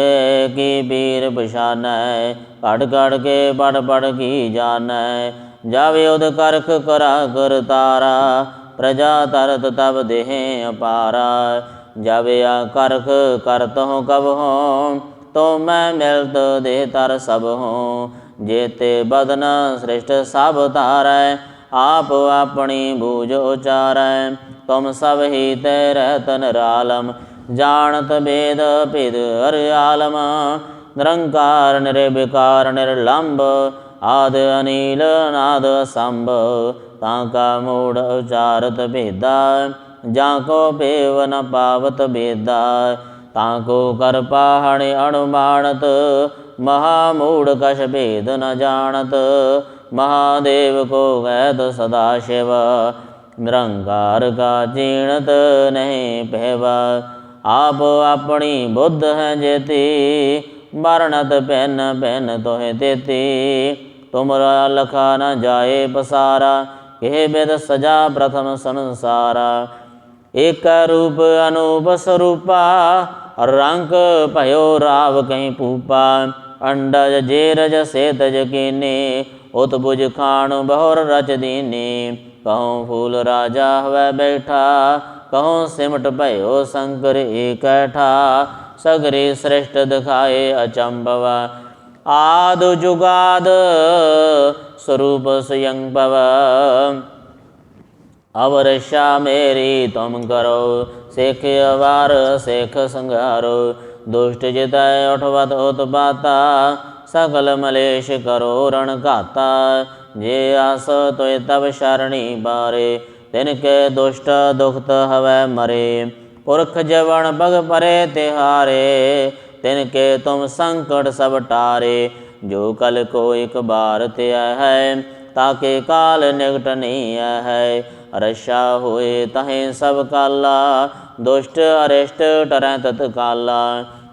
की पीर पछानै, घट घट के पढ़ पढ़ की जानै। जब युद्ध करख करा कर तारा, प्रजा तरत तब देह अपारा। जब या करख करत हो कब हो, तो मैं मिलत दे तर सब हो। जेते बदन श्रेष्ठ सब तारै, आप अपनी बूझ उचारै। तुम सब ही तेरे तन रालम, जानत वेद भेद हर आलम। निरंकार निर्विकार निर्लंब, आद अनिल नाद असंभ। ताका मूढ़ उचारत भेदा, जाको पेव न पावत भेदा। ताको कर पहाड़ अणुमानत, महामूढ़ कश भेद न जानत। महादेव को वैद सदाशिव, निरंकार का चीणत नहीं पहवा। आप अपनी बुद्ध है जेती, मरणत पेन पेन तोहे देती। तुमरा लखा न जाए पसारा, कहे वेद सजा प्रथम संसारा। एक रूप अनूप स्वरूपा, रंक भयो राव कहीं पूपा। अंडज जेरज सेतज कीने, उत्भुज खान बहुर रच दीने। कहूँ फूल राजा हवै बैठा, कहूँ सिमट भयो शंकर एकैठा। सगरे श्रेष्ठ दिखाए अचंभव, आद जुगाद स्वरूप स्वयं भव। अब रक्षा मेरी तुम करो, शेख अवार शेख संहारो। दुष्ट जितय उठवत उत्पाता, सकल मलेश करो रण घाता। जे आस तोय तब शरणी बारे, तिनके दुष्ट दुखत हवै मरे। पुरख जवन पग परे तिहारे, तिनके तुम संकट सब टारे। जो कल को एक बार त्या है, ताके काल निकट नहीं है। रक्षा हुए तहें सब काला, दुष्ट अरिष्ट टरै तत्काला।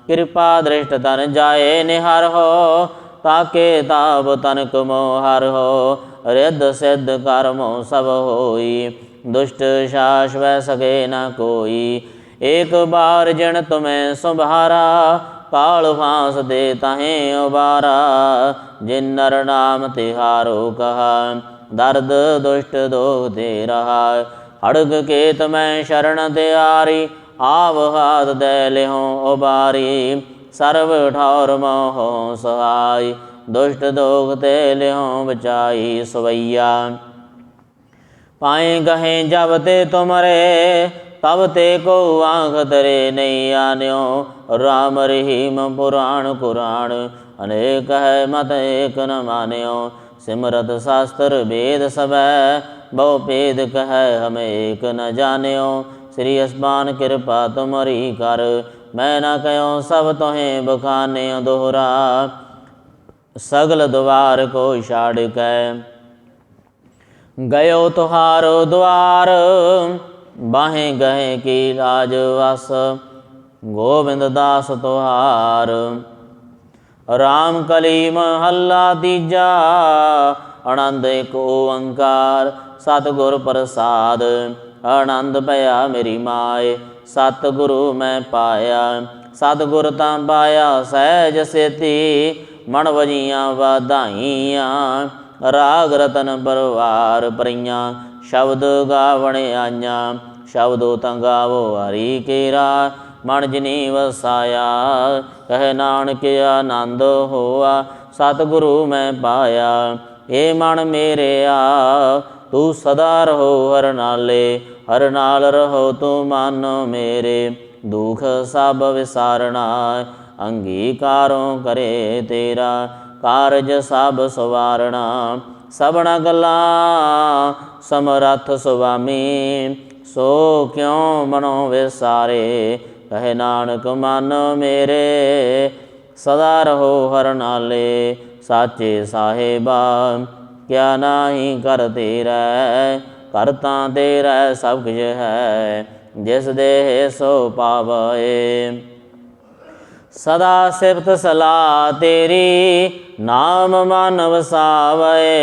कृपा दृष्ट तन जाए निहार हो, ताके ताप तनक मोहर हो। रिद्ध सिद्ध कर्मो सब होई। दुष्ट शास वै सके न कोई। एक बार जिन तुम्हें सुभारा काल फांस दे तहें उबारा। जिन नर नाम तिहारो कहा दर्द दुष्ट दोग दे रहा। हड़ग केत मैं शरण त्यारी आव हाथ दे लिहो उबारी। सर्व ठौर मोह सहाय दुष्ट दोग ते लिहो बचाई सवैया। पाए गहे जब ते तुमरे तब ते को आँख तरे नहीं आन्यो। राम रहीम पुराण कुरान अनेक है मत एक न मान्यो। सिमरत शास्त्र वेद सबै बहु भेद कह हम एक न जान्यो। श्री अस्मान कृपा तुमरी कर मैं न कहो सब तोहें बखाने दोहरा। सगल द्वार को छाड़ कै गयो तुहारो द्वार। बाहें गहे की लाज वस गोविंद दास तुहार। राम कली महला तीजा आनंद एक ओंकार। सतगुर प्रसाद आनंद पया मेरी माए। सतगुरु मैं पाया सतगुर तां पाया सहज सेती। मन वजियां वाधाइयां राग रतन परवार परियां। शब्द गावण आइयां शब्दो तां गावो हरि केरा। मन जिनी वसाया कह नानक आनंद होआ। सतगुरु मैं पाया ए मन मेरे आ। तू सदा रहो हर नाले हर नाल रहो तू मन मेरे। दुख सब विसारना अंगीकारों करे तेरा। कारज सब सवारना सबना गल्ला समरथ सुवामी। सो क्यों मनो विसारे कह नानक मन मेरे। सदा रहो हर नाले साचे साहेबा क्या नाही कर तेरा। करता तेरा सब कुछ है जिस देह सो पावे। सदा सिफत सलाह तेरी नाम मन वसावे।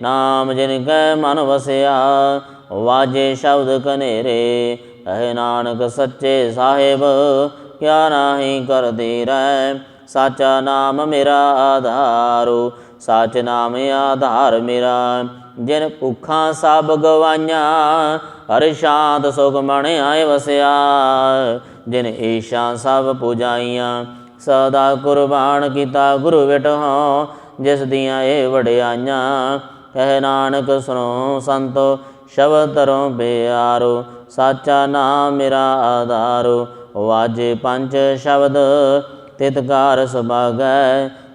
नाम जिनकै मन वसया वाजे शब्द कनेरे। कह नानक सच्चे साहिब क्या नाही कर तेरा। साचा नाम मेरा आधारो साच नाम आधार मेरा। जिन भुखा सब गवाइयां हर शांत सुख मन आए वसया। जिन ईशा सब पुजाइयां सदा कुर्बान किता गुरु बिटहो। जिस दियां ए वडियाइयां कह नानक सुनो संतो शब्द तरो प्यारो। साचा नाम मेरा आधारो वाजे पंच शब्द तितकार सुभागै।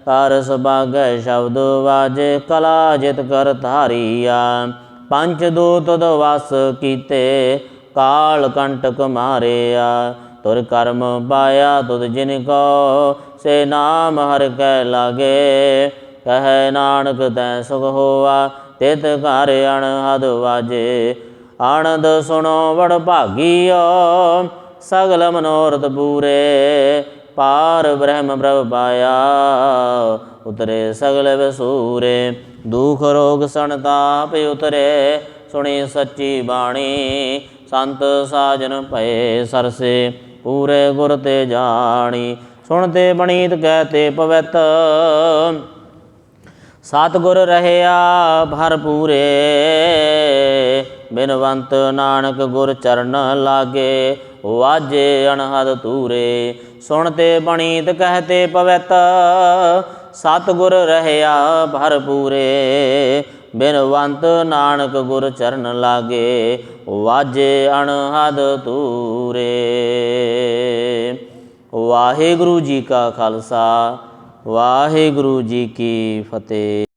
कार सुभागै शब्द वाजे कला जित कर धारिया। पंच दूत वस कीते काल कंटक मारिया। तुर कर्म पाया तुद जिनको से नाम हर कै लागे। कह नानक तै सुख होआ तित घर अनहद वाजे। आनंद सुनो बड़ भागियो सगल मनोरथ पूरे। पार ब्रह्म प्रभ पाया उतरे सगल वसूरे। दुख रोग संताप उतरे सुनी सच्ची बाणी। संत साजन भये सरसे पूरे गुर ते जानी। सुनते बणीत कहते पवित सतगुर रहया भरपूरे। बिनवंत नानक गुर चरण लागे वाजे अनहद तूरे। सुनते बणीत कहते पवित सतगुर रहया भरपूरे। बिनवंत नानक गुर चरण लागे वाजे अनहद तूरे। वाहिगुरु जी का खालसा वाहिगुरु जी की फतेह।